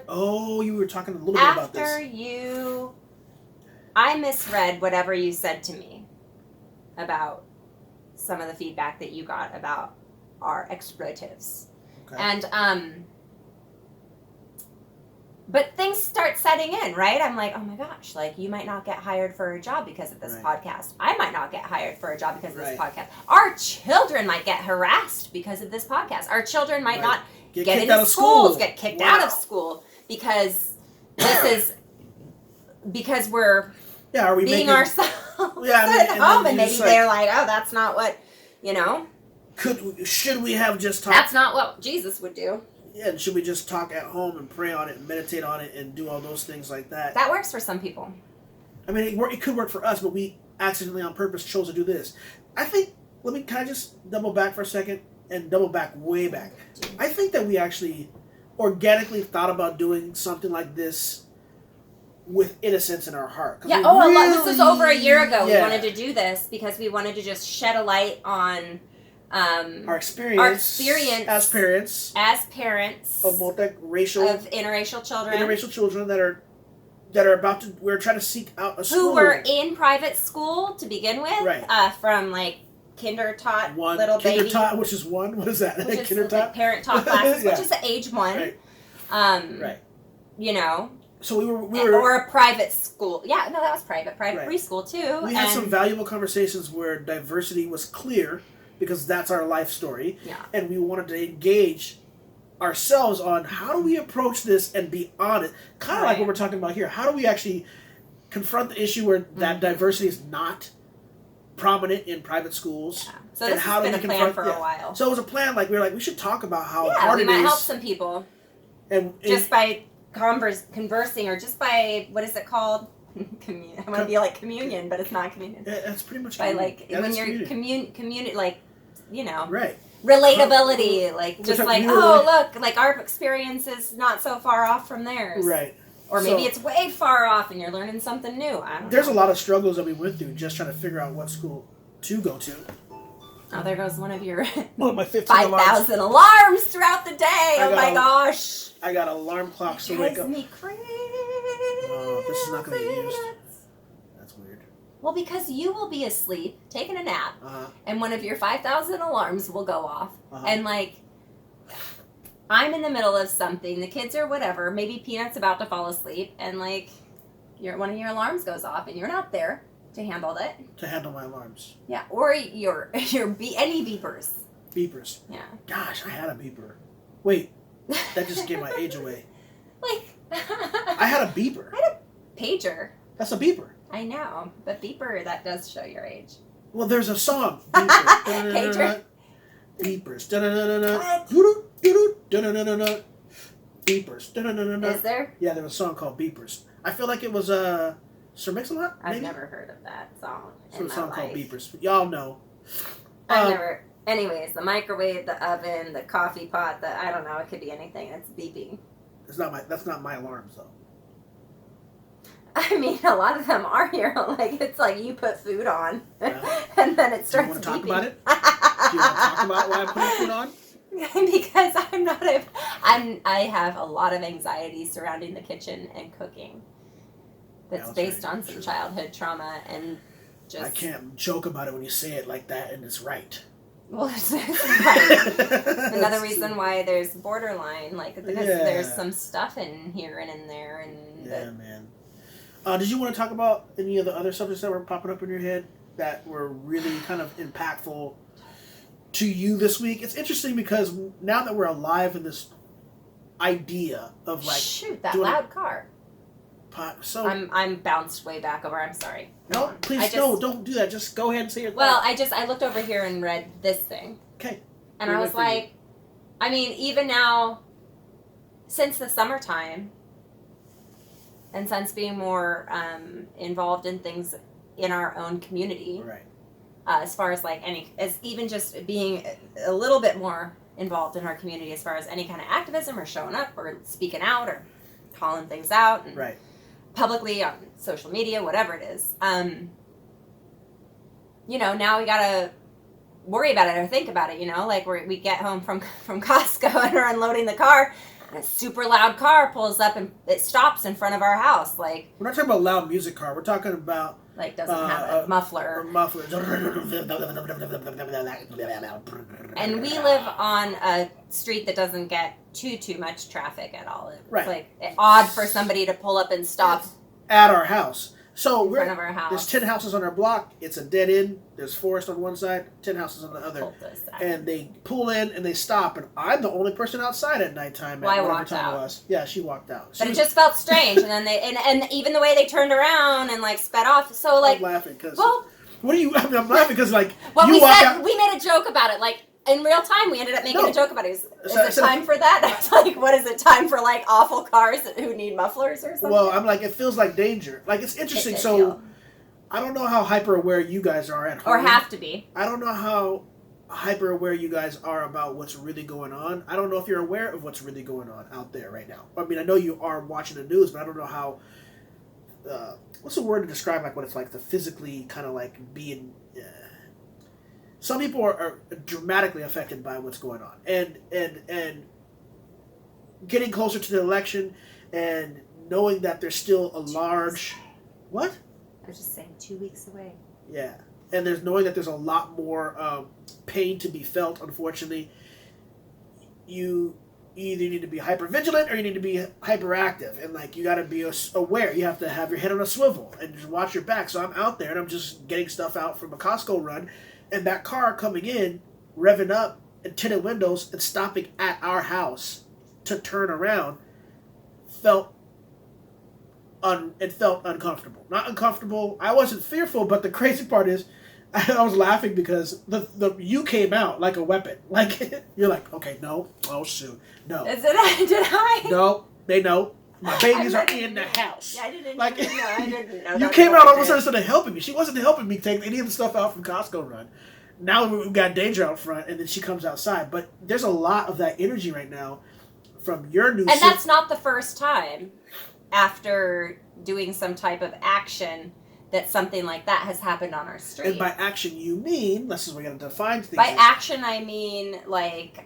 Oh, you were talking a little bit about this. I misread whatever you said to me about some of the feedback that you got about our expletives. Okay. And but things start setting in, right? I'm like, oh my gosh, like you might not get hired for a job because of this podcast. I might not get hired for a job because of this podcast. Our children might get harassed because of this podcast. Our children might not get into schools, get kicked out of school because this is because we're are we being ourselves at home, and maybe they're like, oh, that's not what, you know. Should we have just talked? That's not what Jesus would do. Yeah, and should we just talk at home and pray on it and meditate on it and do all those things like that? That works for some people. I mean, it could work for us, but we accidentally on purpose chose to do this. I think, can I just double back for a second and double back way back? I think that we actually organically thought about doing something like this with innocence in our heart. Yeah, this was over a year ago. We wanted to do this because we wanted to just shed a light on our experience as parents of interracial children that are about to, we're trying to seek out a school. Who were in private school to begin with, from like kinder-taught little baby. Kinder-taught, which is one, what is that? Kinder-taught? Like parent-taught classes, which is age 1. Right. You know. So we were or a private school. Yeah, no, that was private preschool too. We had some valuable conversations where diversity was clear because that's our life story. Yeah. And we wanted to engage ourselves on how do we approach this and be honest. Kind of like what we're talking about here. How do we actually confront the issue where that diversity is not prominent in private schools. Yeah. So this has been a plan for a while. So it was a plan. Like we were like, we should talk about how hard it is. we might help some people, and just by conversing, or just by what is it called? I want to be like communion, but it's not communion. Yeah, that's pretty much by communion. like Yeah, when you're community, like right. Relatability, like just Which like look, like our experience is not so far off from theirs, right? Or maybe it's way far off, and you're learning something new. I don't know. There's a lot of struggles that we went through just trying to figure out what school to go to. Oh, there goes one of your 5,000 alarms throughout the day. Oh my gosh! I got alarm clocks to wake up. Me crazy. Oh, this is not going to get used. That's weird. Well, because you will be asleep, taking a nap, and one of your 5,000 alarms will go off, and like, I'm in the middle of something, the kids are whatever, maybe Peanut's about to fall asleep, and like, one of your alarms goes off, and you're not there to handle it. To handle my alarms. Yeah, or your any beepers. Beepers. Yeah. Gosh, I had a beeper. Wait, that just gave my age away. Like, I had a beeper. I had a pager. That's a beeper. I know, but beeper, that does show your age. Well, there's a song. Beeper. Beepers. Beepers. Is there? Yeah, there was a song called Beepers. I feel like it was Sir Mix-a-Lot? I've never heard of that song. Some song called Beepers. Y'all know. I've never. Anyways, the microwave, the oven, the coffee pot, I don't know, it could be anything. It's beeping. That's not my alarms though. I mean, a lot of them are here. Like, it's like you put food on, and then it starts beeping. Do you want to talk about it? Do you want to talk about why I'm putting food on? Because I have a lot of anxiety surrounding the kitchen and cooking. That's based on some childhood trauma and just. I can't joke about it when you say it like that, and it's right. Well, it's right. Another reason why there's borderline, like, because there's some stuff in here and in there, and man. Did you want to talk about any of the other subjects that were popping up in your head that were really kind of impactful to you this week? It's interesting because now that we're alive in this idea of like shoot that loud car. So I'm bounced way back over. I'm sorry. No, please no, don't do that. Just go ahead and say your thought. Well, I looked over here and read this thing. Okay. And I was like, I mean, even now, since the summertime, and since being more involved in things in our own community, right? As far as like even just being a little bit more involved in our community, as far as any kind of activism or showing up or speaking out or calling things out, and right. Publicly on social media, whatever it is. Now we gotta worry about it or think about it. Like we get home from Costco and we're unloading the car. A super loud car pulls up and it stops in front of our house. Like, we're not talking about loud music car. We're talking about like doesn't have a muffler. A muffler. And we live on a street that doesn't get too much traffic at all. It's like odd for somebody to pull up and stop at our house. So in front of our house. There's 10 houses on our block. It's a dead end. There's forest on one side, 10 houses on the other. And they pull in and they stop, and I'm the only person outside at nighttime. Well, I walked out. Yeah, she walked out. But it just felt strange, and then and even the way they turned around and like sped off. So like, I'm laughing because. Well, what are you? I'm laughing because like. Well, we made a joke about it, like. In real time, we ended up making a joke about it. Is it time for that? I was like, what is it? Time for like awful cars who need mufflers or something? Well, I'm like, it feels like danger. Like, it's interesting. So, I don't know how hyper aware you guys are at home. Or have to be. I don't know how hyper aware you guys are about what's really going on. I don't know if you're aware of what's really going on out there right now. I mean, I know you are watching the news, but I don't know how. What's the word to describe like what it's like to physically kind of like being. Some people are dramatically affected by what's going on, and getting closer to the election, and knowing that there's still a large, what? I was just saying 2 weeks away. Yeah, and there's knowing that there's a lot more pain to be felt. Unfortunately, you either need to be hyper vigilant or you need to be hyperactive, and like you got to be aware. You have to have your head on a swivel and just watch your back. So I'm out there and I'm just getting stuff out from a Costco run. And that car coming in, revving up, and tinted windows, and stopping at our house to turn around, felt uncomfortable. Not uncomfortable. I wasn't fearful, but the crazy part is, I was laughing because the you came out like a weapon. Like you're like, okay, no, oh shoot, no. Did I? No, they know. My babies are in the house. Yeah, I didn't. Like, No, I didn't know. You came out all of a sudden instead of helping me. She wasn't helping me take any of the stuff out from Costco run. Now we've got danger out front, and then she comes outside. But there's a lot of that energy right now from your new. And that's not the first time after doing some type of action that something like that has happened on our street. And by action, you mean this is where we're going to define things. By action, I mean like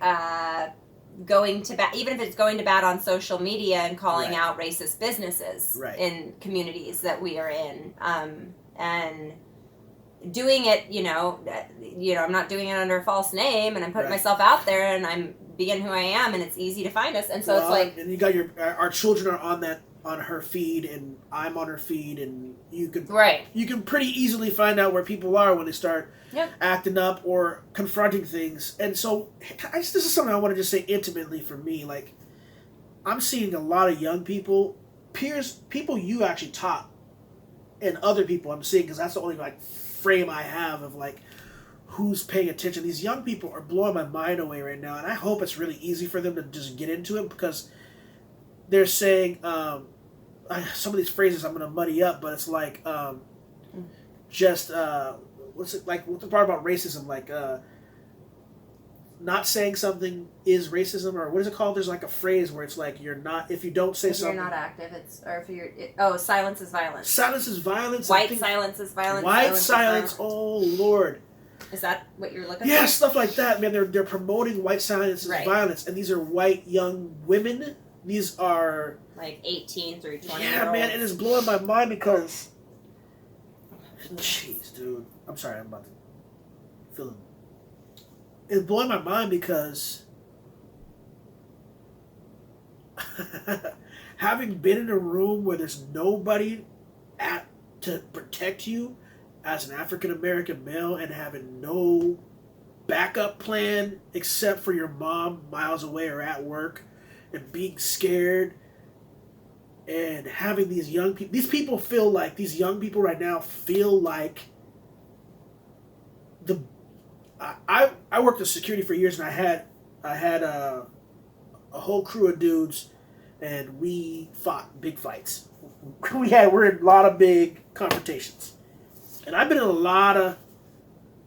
going to bat. Even if it's going to bat on social media and calling out racist businesses in communities that we are in, and doing it, I'm not doing it under a false name, and I'm putting myself out there, and I'm being who I am, and it's easy to find us. And so it's like, and you got our children are on her feed, and I'm on her feed, and you can pretty easily find out where people are when they start acting up or confronting things. And so this is something I want to just say intimately for me. Like, I'm seeing a lot of young people, peers, people you actually taught, and other people I'm seeing, because that's the only frame I have of who's paying attention. These young people are blowing my mind away right now, and I hope it's really easy for them to just get into it, because they're saying some of these phrases I'm going to muddy up, but it's like what's the part about racism, not saying something is racism, or what is it called? There's a phrase where it's like, you're not, if you don't say something, you're not active, silence is violence. Silence is violence. White silence is violence. White silence, oh Lord. Is that what you're looking for? Yeah, stuff like that, man. They're promoting white silence as violence, and these are white young women. These are 18 through 20. Yeah, man, it is blowing my mind because, jeez, dude. I'm sorry, I'm about to feel it. It's blowing my mind because having been in a room where there's nobody to protect you as an African American male, and having no backup plan except for your mom miles away or at work, and being scared, and having these young people, these young people right now feel like I worked in security for years, and I had a whole crew of dudes, and we fought big fights. We're in a lot of big confrontations, and I've been in a lot of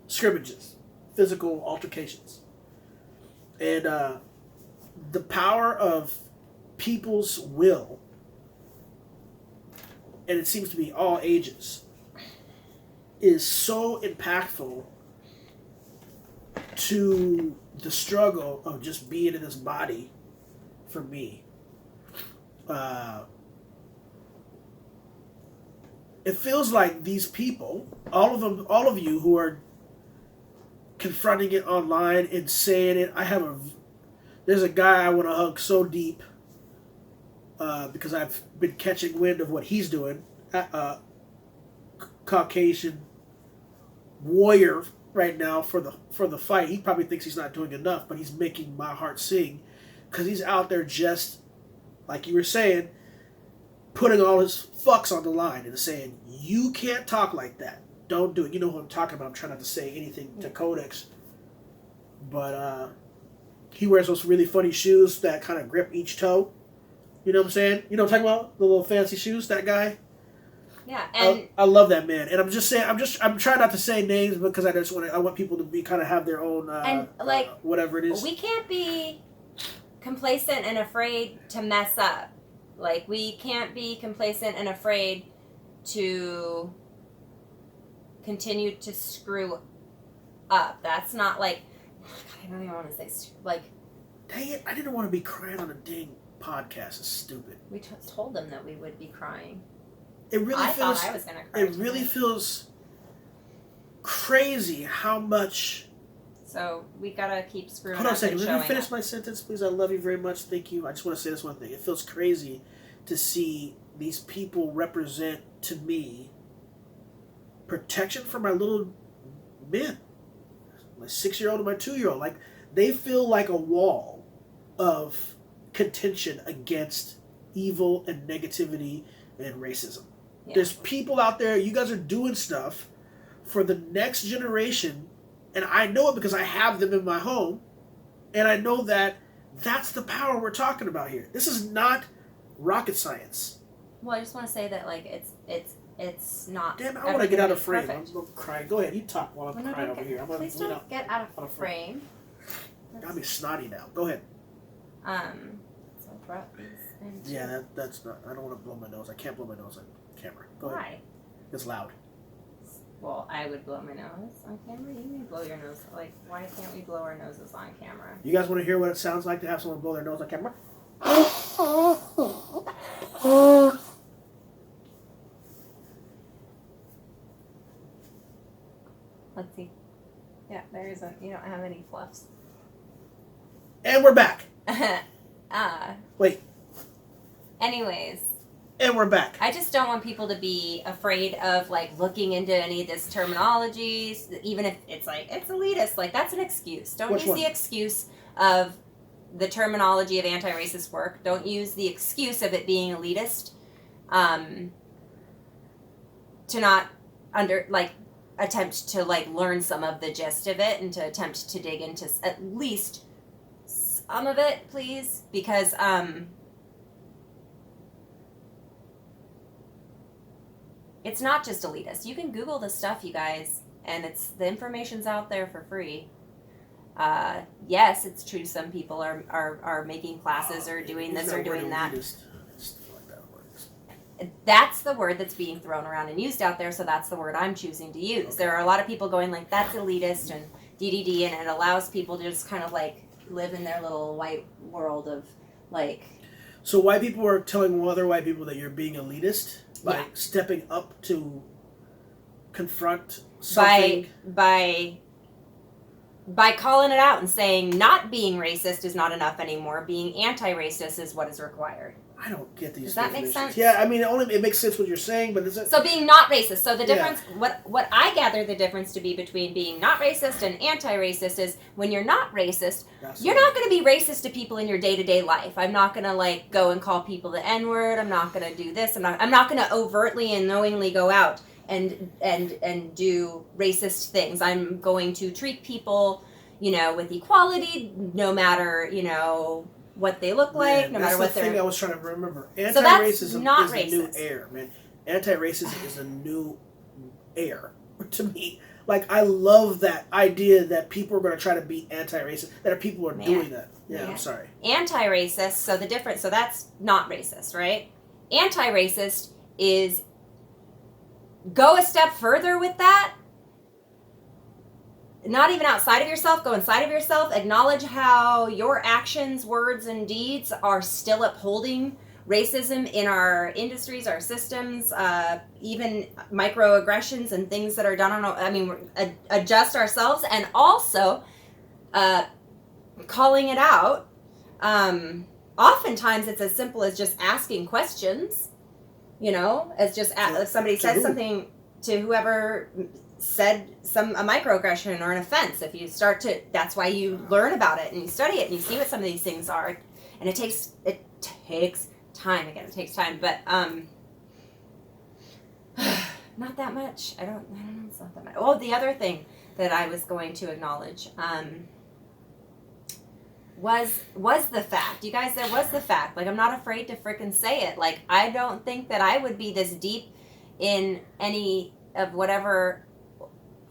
scrimmages, physical altercations, and the power of people's will, and it seems to be all ages, is so impactful to the struggle of just being in this body for me. It feels like these people, all of you who are confronting it online and saying it, there's a guy I want to hug so deep because I've been catching wind of what he's doing. Caucasian warrior right now for the fight. He probably thinks he's not doing enough, but he's making my heart sing, because he's out there, just like you were saying, putting all his fucks on the line and saying, you can't talk like that. Don't do it. You know who I'm talking about. I'm trying not to say anything to Codex. But he wears those really funny shoes that kind of grip each toe. You know what I'm saying? You know what I'm talking about? The little fancy shoes, that guy? Yeah, and I love that man. And I'm just saying, I'm trying not to say names, because I want people to be kind of have their own whatever it is. We can't be complacent and afraid to mess up. We can't be complacent and afraid to continue to screw up. That's not I don't even want to say dang it, I didn't want to be crying on a dang podcast. It's stupid. We told them that we would be crying. I thought I was going to cry. It really feels crazy how much. So we gotta keep screwing up. Hold on a second. Let me finish up. my sentence, please. I love you very much. Thank you. I just want to say this one thing. It feels crazy to see these people represent to me protection for my little men, my 6-year-old and my 2-year-old. They feel like a wall of contention against evil and negativity and racism. Yeah. There's people out there. You guys are doing stuff for the next generation, and I know it because I have them in my home, and I know that that's the power we're talking about here. This is not rocket science. Well, I just want to say that like it's not. Damn, I want to get out of frame. Perfect. I'm crying. Go ahead, you talk while I'm crying over here. Please don't get out of frame. Got me snotty now. Go ahead. So I brought these in. Yeah, that's not. I don't want to blow my nose. I can't blow my nose on camera. Go ahead. Why? It's loud. Well, I would blow my nose on camera. You may blow your nose. Like, why can't we blow our noses on camera? You guys want to hear what it sounds like to have someone blow their nose on camera? Let's see. Yeah, there isn't. You don't have any fluffs. And we're back. Wait. Anyways. And we're back. I just don't want people to be afraid of like looking into any of this terminology, even if it's like it's elitist. Like that's an excuse. Don't use the excuse of the terminology of anti-racist work. Don't use the excuse of it being elitist. To not attempt to like learn some of the gist of it and to attempt to dig into at least some of it, please, because it's not just elitist. You can Google this stuff, you guys, and the information's out there for free. Yes, it's true. Some people are making classes or doing this or doing that. That's the word that's being thrown around and used out there, so that's the word I'm choosing to use. Okay. There are a lot of people going like, that's elitist and DDD, and it allows people to just kind of like live in their little white world of like... So white people are telling other white people that you're being elitist by stepping up to confront something? By calling it out and saying not being racist is not enough anymore. Being anti-racist is what is required. I don't get these. Does that make sense? Yeah, I mean, it makes sense what you're saying, but so being not racist. So the difference, what I gather the difference to be between being not racist and anti-racist is when you're not racist, you're not going to be racist to people in your day-to-day life. I'm not going to like go and call people the N-word. I'm not going to do this. I'm not going to overtly and knowingly go out and do racist things. I'm going to treat people, with equality, no matter, what they look like, no matter what they're... That's the thing I was trying to remember. Anti-racism is a new air, man. Anti-racism is a new air to me. Like, I love that idea that people are going to try to be anti-racist, that people are doing that. Yeah, I'm sorry. Anti-racist, so that's not racist, right? Anti-racist is go a step further with that. Not even outside of yourself, go inside of yourself, acknowledge how your actions, words, and deeds are still upholding racism in our industries, our systems, even microaggressions and things that are done adjust ourselves, and also calling it out. Oftentimes it's as simple as just asking questions, as just if somebody says something to whoever said a microaggression or an offense. If you start to, that's why you learn about it and you study it and you see what some of these things are, and it takes time. Again, it takes time, but not that much. I don't know. It's not that much. Oh, the other thing that I was going to acknowledge was the fact, you guys. There was the fact. Like, I'm not afraid to frickin' say it. Like, I don't think that I would be this deep in any of whatever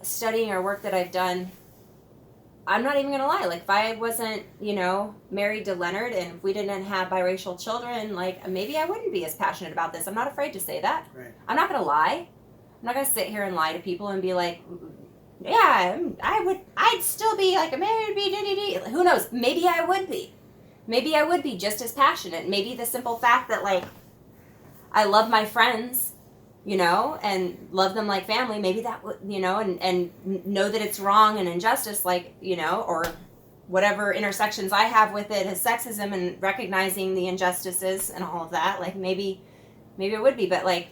studying or work that I've done. I'm not even gonna lie, like if I wasn't, married to Leonard and if we didn't have biracial children, like maybe I wouldn't be as passionate about this. I'm not afraid to say that. Right. I'm not gonna lie. I'm not gonna sit here and lie to people and be like, yeah, I'd still be like, married, who knows? Maybe I would be just as passionate. Maybe the simple fact that like I love my friends, and love them like family, maybe that would, and know that it's wrong and injustice, like, or whatever intersections I have with it as sexism and recognizing the injustices and all of that, like, maybe it would be, but, like,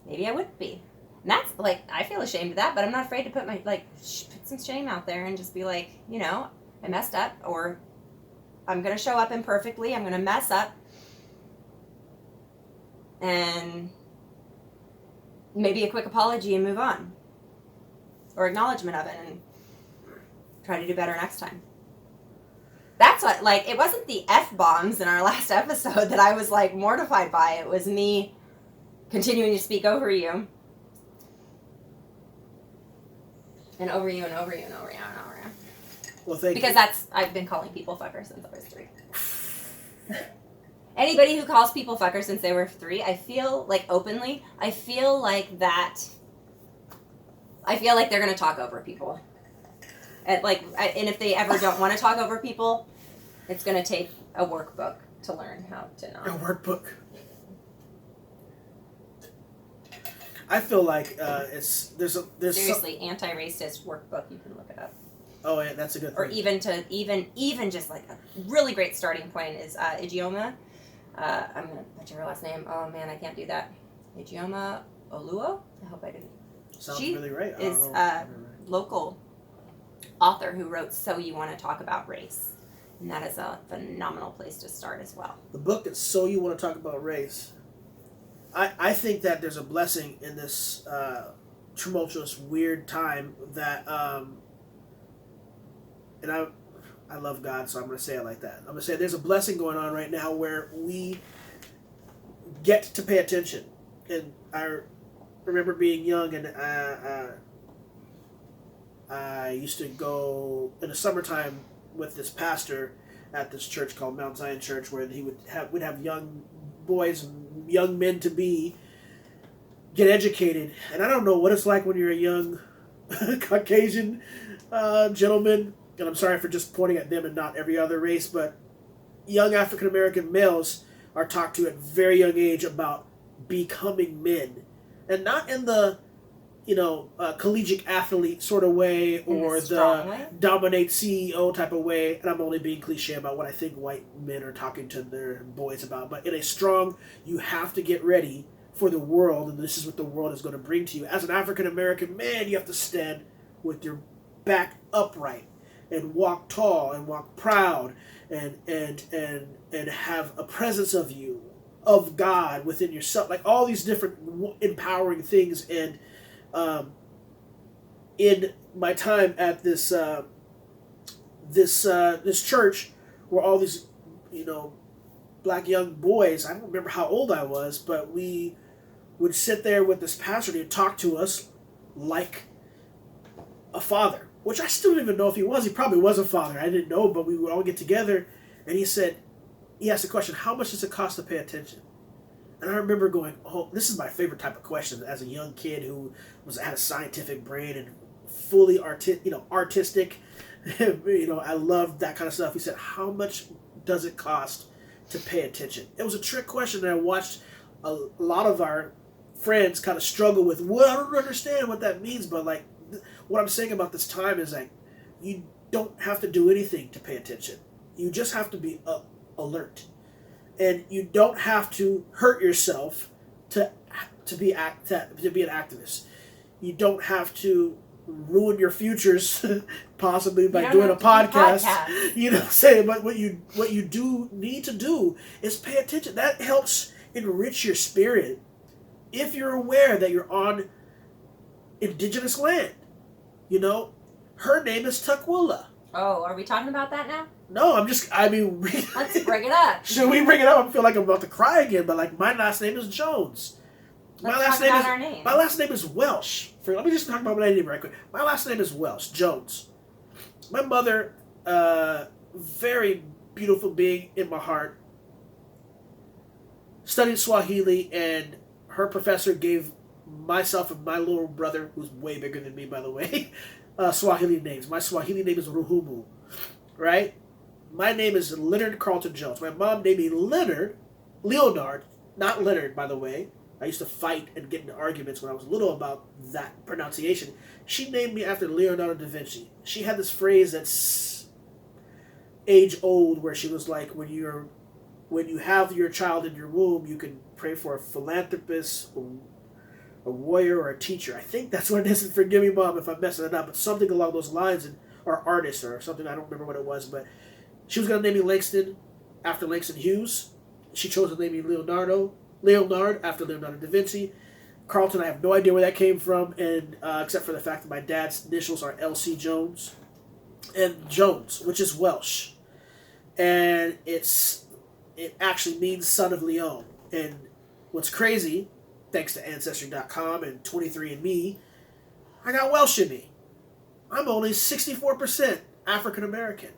maybe I would be. And that's, like, I feel ashamed of that, but I'm not afraid to put put some shame out there and just be like, I messed up, or I'm going to show up imperfectly, I'm going to mess up, and maybe a quick apology and move on. or acknowledgement of it, and try to do better next time. That's what, like, it wasn't the F-bombs in our last episode that I was, like, mortified by. It was me continuing to speak over you. And over you and over you and over you and over you. Well, thank because you. That's, I've been calling people fuckers since I was 3. Anybody who calls people fuckers since they were 3, I feel like openly, I feel like they're going to talk over people. And if they ever don't want to talk over people, it's going to take a workbook to learn how to not. A workbook. I feel like there's seriously anti-racist workbook. You can look it up. Oh, yeah, that's a good thing. Or even just like a really great starting point is Ijeoma. I'm gonna butcher her last name. Oh man, I can't do that. Ijeoma Oluo. I hope I didn't. Sounds she really right. Is a local author who wrote "So You Want to Talk About Race," and that is a phenomenal place to start as well. The book that's "So You Want to Talk About Race." I think that there's a blessing in this tumultuous, weird time that, and I love God, so I'm going to say it like that. I'm going to say there's a blessing going on right now where we get to pay attention. And I remember being young, and I used to go in the summertime with this pastor at this church called Mount Zion Church, where we'd have young boys and young men to be get educated. And I don't know what it's like when you're a young Caucasian gentleman, and I'm sorry for just pointing at them and not every other race, but young African American males are taught to at very young age about becoming men, and not in the collegiate athlete sort of way or the way. Dominate CEO type of way. And I'm only being cliche about what I think white men are talking to their boys about, but in a strong, you have to get ready for the world, and this is what the world is going to bring to you. As an African American man, you have to stand with your back upright and walk tall and walk proud and have a presence of you, of God within yourself, like all these different empowering things. And in my time at this church, where all these black young boys, I don't remember how old I was, but we would sit there with this pastor who talk to us like a father, which I still don't even know if he was. He probably was a father. I didn't know, but we would all get together, and he asked the question, how much does it cost to pay attention? And I remember going, oh, this is my favorite type of question as a young kid who had a scientific brain and fully artistic. I loved that kind of stuff. He said, how much does it cost to pay attention? It was a trick question, and I watched a lot of our friends kind of struggle with, well, I don't understand what that means, but like what I'm saying about this time is like you don't have to do anything to pay attention. You just have to be alert. And you don't have to hurt yourself to be an activist. You don't have to ruin your futures possibly by doing a podcast. But what you do need to do is pay attention. That helps enrich your spirit if you're aware that you're on indigenous land. Her name is Tukwila. Oh, are we talking about that now? No, let's bring it up. Should we bring it up? I feel like I'm about to cry again, but like my last name is Jones. Let's talk about our name. My last name is Welsh. Let me just talk about my name right quick. My last name is Welsh, Jones. My mother, very beautiful being in my heart, studied Swahili, and her professor gave myself and my little brother, who's way bigger than me, by the way, Swahili names. My Swahili name is Ruhumu, right? My name is Leonard Carlton Jones. My mom named me Leonard, not Leonard, by the way. I used to fight and get into arguments when I was little about that pronunciation. She named me after Leonardo da Vinci. She had this phrase that's age old, where she was like, when you have your child in your womb, you can pray for a philanthropist, a warrior, or a teacher. I think that's what it is. And forgive me, Mom, if I'm messing it up, but something along those lines, or artist or something. I don't remember what it was, but she was going to name me Langston after Langston Hughes. She chose to name me Leonard after Leonardo da Vinci. Carlton, I have no idea where that came from, and except for the fact that my dad's initials are LC Jones, and Jones, which is Welsh, and it actually means son of Leon. And what's crazy, thanks to Ancestry.com and 23andMe, I got Welsh in me. I'm only 64% African American,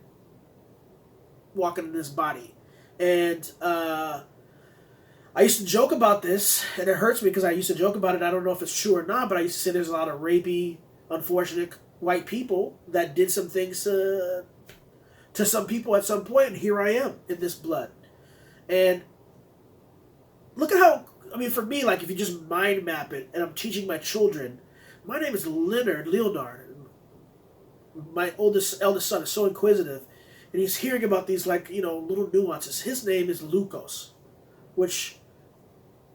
walking in this body, and I used to joke about this, and it hurts me because I used to joke about it. I don't know if it's true or not, but I used to say there's a lot of rapey, unfortunate white people that did some things to some people at some point, and here I am in this blood. And look at how, I mean, for me, like, if you just mind map it, and I'm teaching my children, my name is Leonard. My eldest son is so inquisitive, and he's hearing about these, like, little nuances. His name is Lukos, which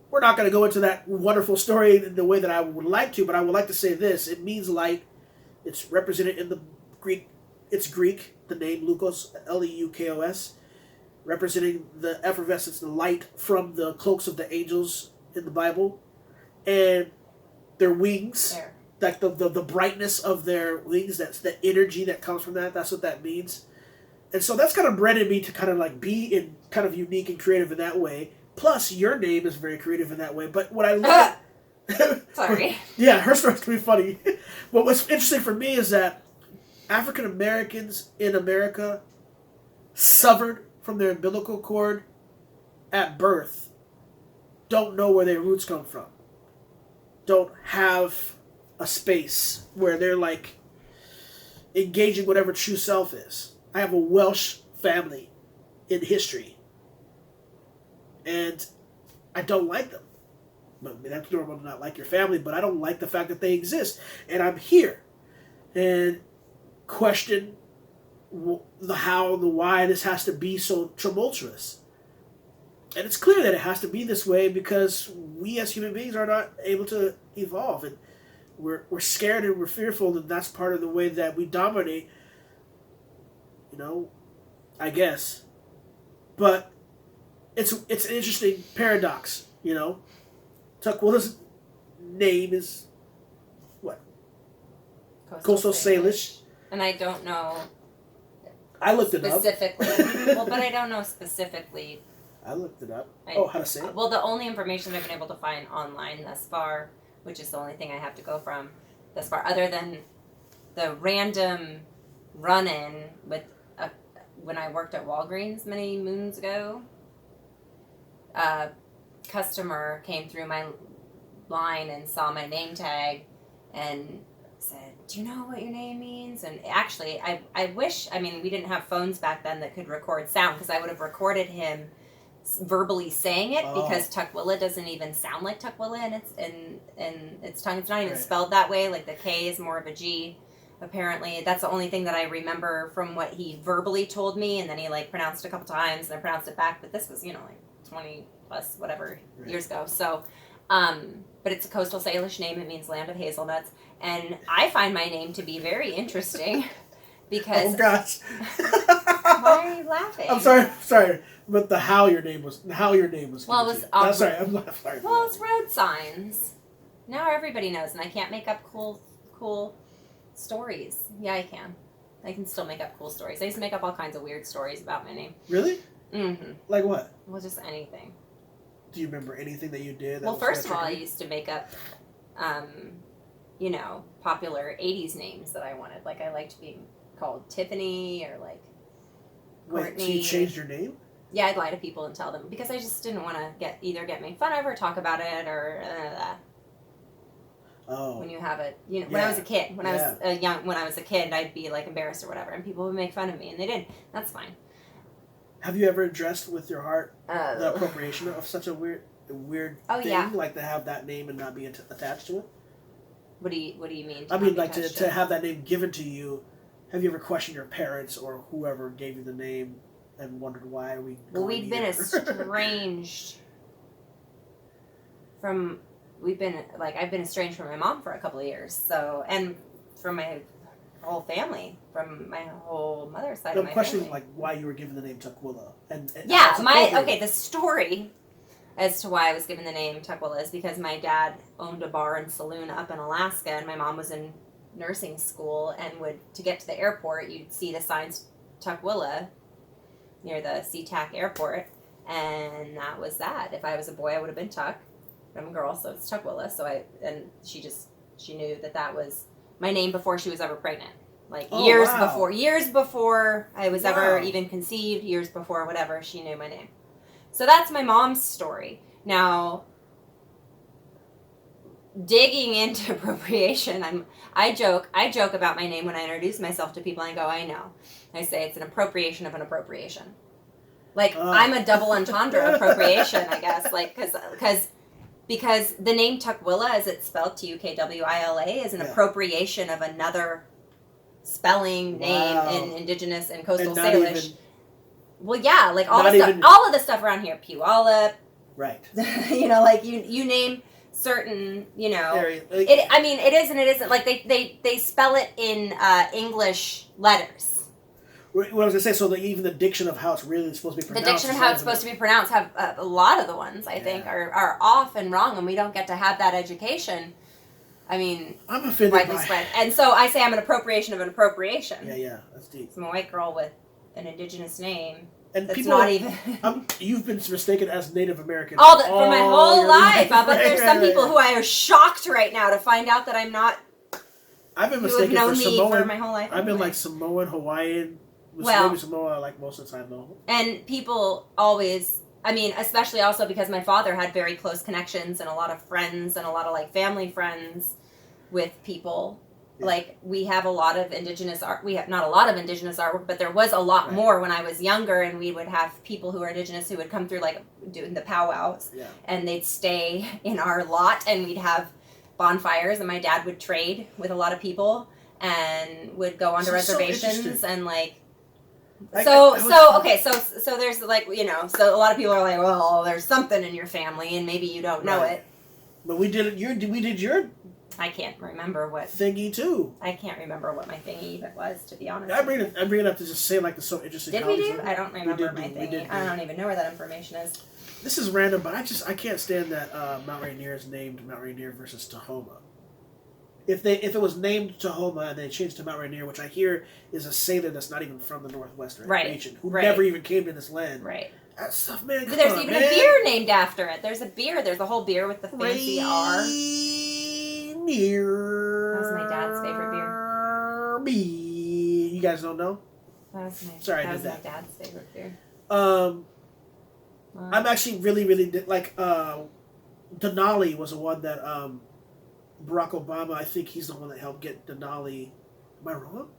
we're not going to go into that wonderful story in the way that I would like to, but I would like to say this. It means light. It's represented in the Greek. It's Greek, the name Lukos, Leukos, representing the effervescence, the light from the cloaks of the angels in the Bible. And their wings, like the brightness of their wings, that's the energy that comes from that. That's what that means. And so that's kind of bred in me to kind of like be in kind of unique and creative in that way. Plus, your name is very creative in that way. But what I look at... Sorry. Yeah, her story's going to be funny. But what's interesting for me is that African Americans in America, severed from their umbilical cord at birth, don't know where their roots come from. Don't have a space where they're like engaging whatever true self is. I have a Welsh family in history. And I don't like them. I mean, that's normal to not like your family, but I don't like the fact that they exist. And I'm here. And question the how and the why this has to be so tumultuous. And it's clear that it has to be this way because we as human beings are not able to evolve. And we're scared and we're fearful, and that's part of the way that we dominate, I guess. But it's an interesting paradox, Tukwila's name is what? Coastal Salish. And I don't know. I looked it up. Specifically. Well, but I don't know specifically. I looked it up. How to say it? Well, the only information I've been able to find online thus far, which is the only thing I have to go from thus far, other than the random run-in with when I worked at Walgreens many moons ago. A customer came through my line and saw my name tag and said, "Do you know what your name means?" And actually, I wish, we didn't have phones back then that could record sound, because I would have recorded him verbally saying it, because Tukwila doesn't even sound like Tukwila in its tongue. It's not even spelled that way. Like, the K is more of a G. Apparently, that's the only thing that I remember from what he verbally told me, and then he pronounced it a couple times, and I pronounced it back. But this was 20 plus whatever years ago. So, but it's a Coastal Salish name. It means land of hazelnuts, and I find my name to be very interesting because. Oh gosh. Why are you laughing? I'm sorry, but how your name was. Well, it was. I'm sorry. Well, it's road signs. Now everybody knows, and I can't make up cool stories. Yeah, I can. I can still make up cool stories. I used to make up all kinds of weird stories about my name. Really? Mm-hmm. Like what? Well, just anything. Do you remember anything that you did? Well, first of all, I used to make up, popular 80s names that I wanted. Like, I liked being called Tiffany or, Courtney. Wait, so you changed your name? Yeah, I'd lie to people and tell them, because I just didn't want to get made fun of or talk about it or that. Oh. When you have when I was a kid, when I was a kid, I'd be embarrassed or whatever, and people would make fun of me, and they did. That's fine. Have you ever addressed with your heart the appropriation of such a weird thing, like to have that name and not be attached to it? What do you mean? To have that name given to you. Have you ever questioned your parents or whoever gave you the name and wondered why we? Well, we've been estranged from. I've been estranged from my mom for a couple of years, so, and from my whole family, from my whole mother's side of my family. I'm questioning why you were given the name Tukwila, and the story as to why I was given the name Tukwila is because my dad owned a bar and saloon up in Alaska, and my mom was in nursing school, and to get to the airport, you'd see the signs Tukwila near the SeaTac airport, and that was that. If I was a boy, I would have been Tuck. I'm a girl, so it's Tukwila. She knew that was my name before she was ever pregnant. Like years before I was ever even conceived, years before whatever, she knew my name. So that's my mom's story. Now, digging into appropriation, I joke about my name when I introduce myself to people. I go, I know. I say it's an appropriation of an appropriation. Like I'm a double entendre appropriation, I guess. Like because the name Tukwila, as it's spelled Tukwila, is an appropriation of another spelling name in Indigenous and Coastal Salish. Well, yeah, like all of the stuff around here, Puyallup. Right. Like you name certain, area. It is and it isn't. Like they spell it in English letters. What I was going to say, so even the diction of how it's really supposed to be pronounced. The diction of how it's supposed to be pronounced have a lot of the ones, I think, are off and wrong, and we don't get to have that education. I mean, I'm offended widely spread. And so I say I'm an appropriation of an appropriation. Yeah, that's deep. So I'm a white girl with an Indigenous name. And that's people not even... you've been mistaken as Native American. For my whole life. But there's some people who are shocked right now to find out that I'm not... I've been mistaken for Samoan. For my whole life. I've been like Samoan, Hawaiian... maybe Samoa, like most of the time, though. And people always, especially also because my father had very close connections and a lot of friends and a lot of like family friends with people. Yeah. Like we have a lot of Indigenous art. We have not a lot of Indigenous artwork, but there was a lot more when I was younger, and we would have people who are Indigenous who would come through like doing the powwows, and they'd stay in our lot, and we'd have bonfires, and my dad would trade with a lot of people and would go onto reservations and like. So there's like, so a lot of people are like, well, there's something in your family and maybe you don't know it. But we did your I can't remember what thingy too. I can't remember what my thingy even was, to be honest. I bring it up to just say like the so interesting. Did we do? I don't remember my thingy. I don't even know where that information is. This is random, but I can't stand that Mount Rainier is named Mount Rainier versus Tahoma. If it was named Tahoma and they changed to Mount Rainier, which I hear is a sailor that's not even from the Northwestern region, who never even came to this land. Right. That stuff, man. There's even a beer named after it. There's a beer. There's a whole beer with the fancy R. Rainier. That was my dad's favorite beer. You guys don't know? That was my dad's favorite beer. I'm actually really like Denali was the one that Barack Obama, I think he's the one that helped get Denali. Am I wrong?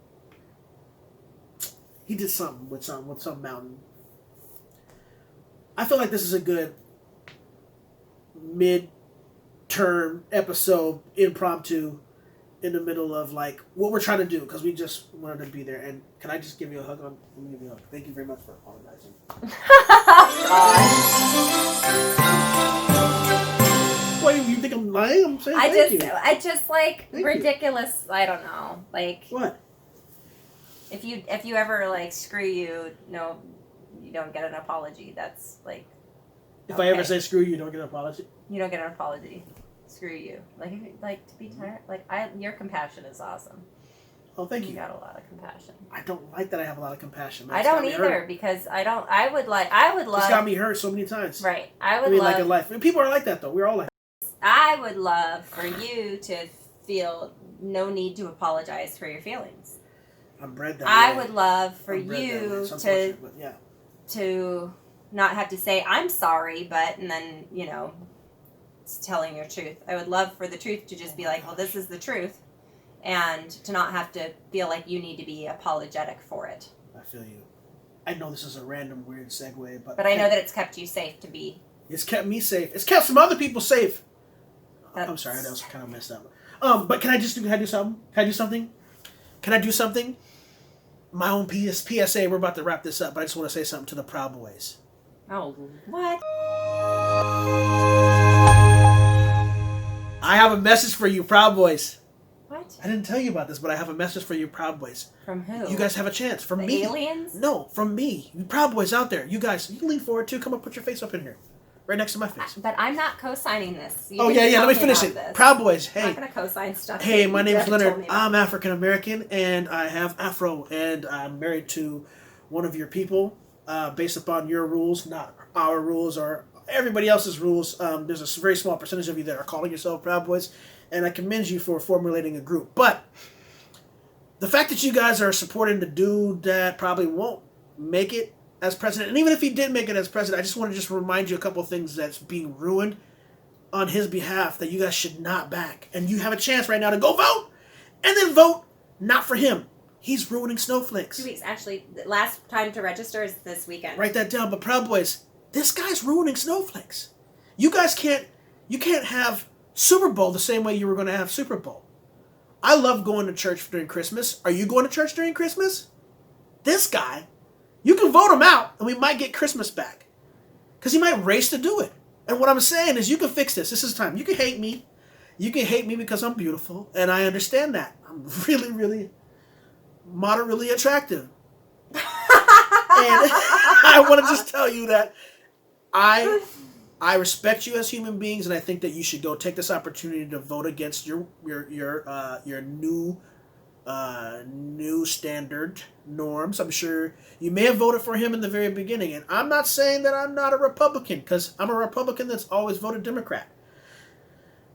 He did something with some mountain. I feel like this is a good mid-term episode, impromptu, in the middle of like what we're trying to do, because we just wanted to be there. And can I just give you a hug? Let me give you a hug. Thank you very much for apologizing. What, you think I'm lying? I'm saying thank you. I just like Thank ridiculous. You. I don't know. Like what? If you ever like screw you, no, you don't get an apology. That's like. If I ever say screw you, don't get an apology. You don't get an apology. Screw you. Like to be tired. Like your compassion is awesome. Oh, thank you. You got a lot of compassion. I don't like that I have a lot of compassion. I don't either, because I would love. It's got me hurt so many times. Right. I would love. Like in life. People are like that though. We're all like. I would love for you to feel no need to apologize for your feelings. I'm bred that I way. would love for you to not have to say I'm sorry, and then it's telling your truth. I would love for the truth to just be like, well, this is the truth, and to not have to feel like you need to be apologetic for it. I feel you. I know this is a random weird segue, but I know that it's kept you safe to be. It's kept me safe. It's kept some other people safe. I'm sorry, that was kind of messed up. But can I do something? Can I do something? My own PSA. We're about to wrap this up, but I just want to say something to the Proud Boys. Oh, what? I have a message for you, Proud Boys. What? I didn't tell you about this, but I have a message for you, Proud Boys. From who? You guys have a chance. From me. Aliens? No, from me. You Proud Boys out there. You guys, you can lean forward too. Come on, put your face up in here. right next to my face. But I'm not co-signing this. Yeah. Let me finish it. This. Proud Boys. Hey. I'm not going to co-sign stuff. Hey, my name is Leonard. I'm African American, and I have Afro, and I'm married to one of your people, based upon your rules, not our rules or everybody else's rules. There's a very small percentage of you that are calling yourself Proud Boys, and I commend you for formulating a group. But the fact that you guys are supporting the dude that probably won't make it as president, and even if he did make it as president, I just want to just remind you a couple of things that's being ruined on his behalf that you guys should not back. And you have a chance right now to go vote, and then vote not for him. He's ruining snowflakes. 2 weeks, actually. The last time to register is this weekend. Write that down. But Proud Boys, this guy's ruining snowflakes. You guys can't have Super Bowl the same way you were going to have Super Bowl. I love going to church during Christmas. Are you going to church during Christmas? This guy, you can vote him out, and we might get Christmas back. Because he might race to do it. And what I'm saying is you can fix this. This is time. You can hate me. You can hate me because I'm beautiful, and I understand that. I'm really, really moderately attractive. And I want to just tell you that I respect you as human beings, and I think that you should go take this opportunity to vote against your new standard norms. I'm sure you may have voted for him in the very beginning, and I'm not saying that I'm not a Republican, because I'm a Republican that's always voted Democrat.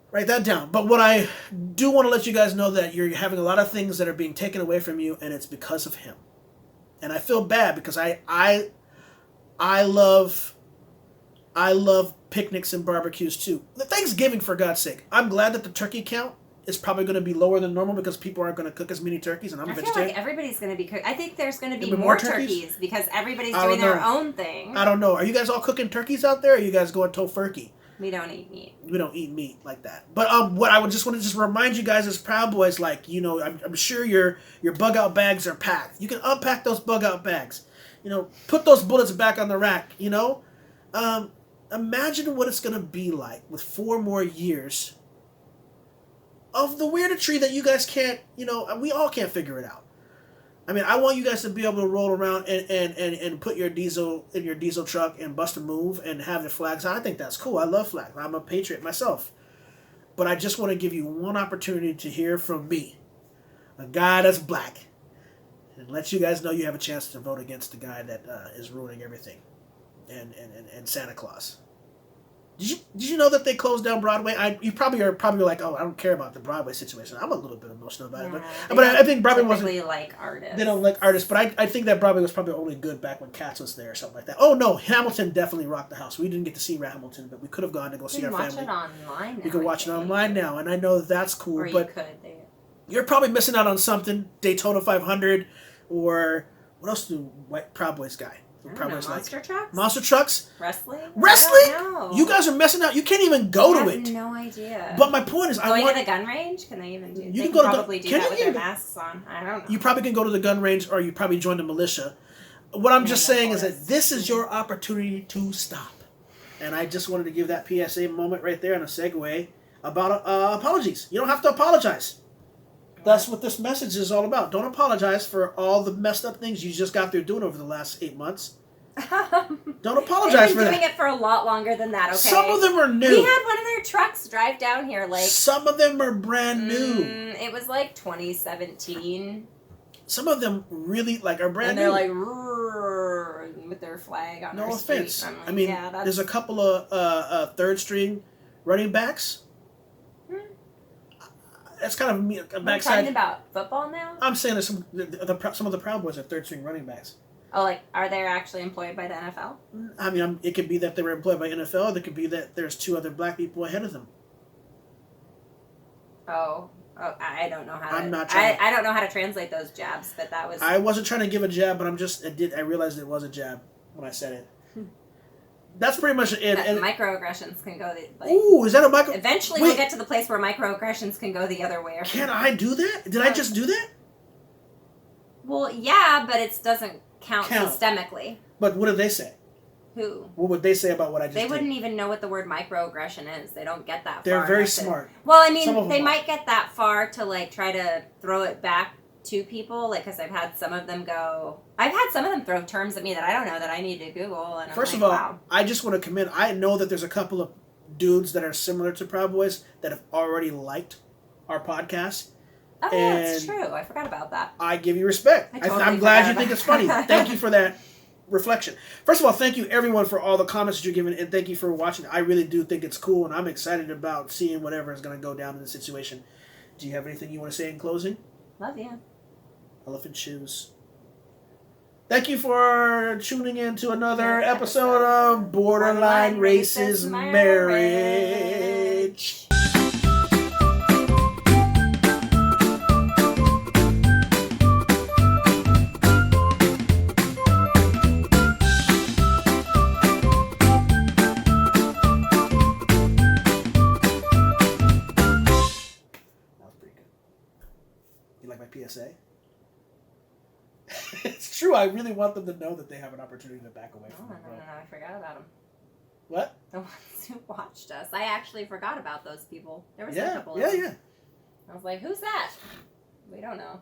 Write that down. But what I do want to let you guys know that you're having a lot of things that are being taken away from you, and it's because of him. And I feel bad because I love picnics and barbecues too. Thanksgiving, for God's sake. I'm glad that the turkey count is probably going to be lower than normal because people aren't going to cook as many turkeys, and I'm a vegetarian. I feel like everybody's going to be cooking. I think there's going to be more turkeys because everybody's doing their own thing. I don't know. Are you guys all cooking turkeys out there, or are you guys going tofurkey? We don't eat meat. We don't eat meat like that. But what I would just want to remind you guys as Proud Boys, like, you know, I'm sure your bug out bags are packed. You can unpack those bug out bags. You know, put those bullets back on the rack. You know, imagine what it's going to be like with 4 more years of the weirdetry that you guys can't, you know, we all can't figure it out. I mean, I want you guys to be able to roll around and put your diesel in your diesel truck and bust a move and have the flags. I think that's cool. I love flags. I'm a patriot myself. But I just want to give you one opportunity to hear from me, a guy that's black, and let you guys know you have a chance to vote against the guy that is ruining everything, and Santa Claus. Did you know that they closed down Broadway? You probably are like, oh, I don't care about the Broadway situation. I'm a little bit emotional about it, but I think Broadway wasn't really like artists. They don't like artists, but I think that Broadway was probably only good back when Cats was there or something like that. Oh no, Hamilton definitely rocked the house. We didn't get to see Hamilton, but we could have gone to go see our family. You can watch it online now. You can watch it online now, and I know that's cool. Or but you're probably missing out on something. Daytona 500, or what else do white Proud Boys guy? Monster trucks? Monster trucks? Wrestling? You guys are messing out. You can't even go to it. I have no idea. But my point is, going to the gun range? Can they even do? You can go probably do that with their masks on. I don't know. You probably can go to the gun range, or you probably join the militia. What I'm just saying is that this is your opportunity to stop. And I just wanted to give that PSA moment right there and a segue about apologies. You don't have to apologize. That's what this message is all about. Don't apologize for all the messed up things you just got through doing over the last 8 months. Don't apologize for that. They've been doing it for a lot longer than that, okay? Some of them are new. We had one of their trucks drive down here, like... Some of them are brand new. It was like 2017. Some of them really, like, are brand new. And they're like, with their flag on their street. No offense. I mean, there's a couple of third-string running backs. That's kind of a backside. Are you talking about football now? I'm saying that some of the Proud Boys are third-string running backs. Oh, like, are they actually employed by the NFL? I mean, it could be that they were employed by NFL, or it could be that there's 2 other black people ahead of them. Oh, I don't know how I'm not trying I don't know how to translate those jabs, but that was... I wasn't trying to give a jab, but I realized it was a jab when I said it. That's pretty much it. And microaggressions can go ooh, is that a micro... Eventually we'll get to the place where microaggressions can go the other way. Can I do that? Did I just do that? Well, yeah, but it doesn't count systemically. But what did they say? Who? What would they say about what I just did? They wouldn't even know what the word microaggression is. They don't get that far. They're very smart. Well, I mean, they might get that far to, like, try to throw it back to people, like, because I've had some of them throw terms at me that I don't know that I need to Google. And First I'm of all, wow. I just want to commend. I know that there's a couple of dudes that are similar to Proud Boys that have already liked our podcast. Oh, yeah, that's true. I forgot about that. I give you respect. I'm glad you think it's funny. Thank you for that reflection. First of all, thank you everyone for all the comments that you're giving, and thank you for watching. I really do think it's cool, and I'm excited about seeing whatever is going to go down in the situation. Do you have anything you want to say in closing? Love you. Elephant shoes. Thank you for tuning in to another episode of Borderline Racist Marriage. PSA. It's true. I really want them to know that they have an opportunity to back away from No, I forgot about them. What? The ones who watched us. I actually forgot about those people. There was a couple of them. Yeah. I was like, who's that? We don't know.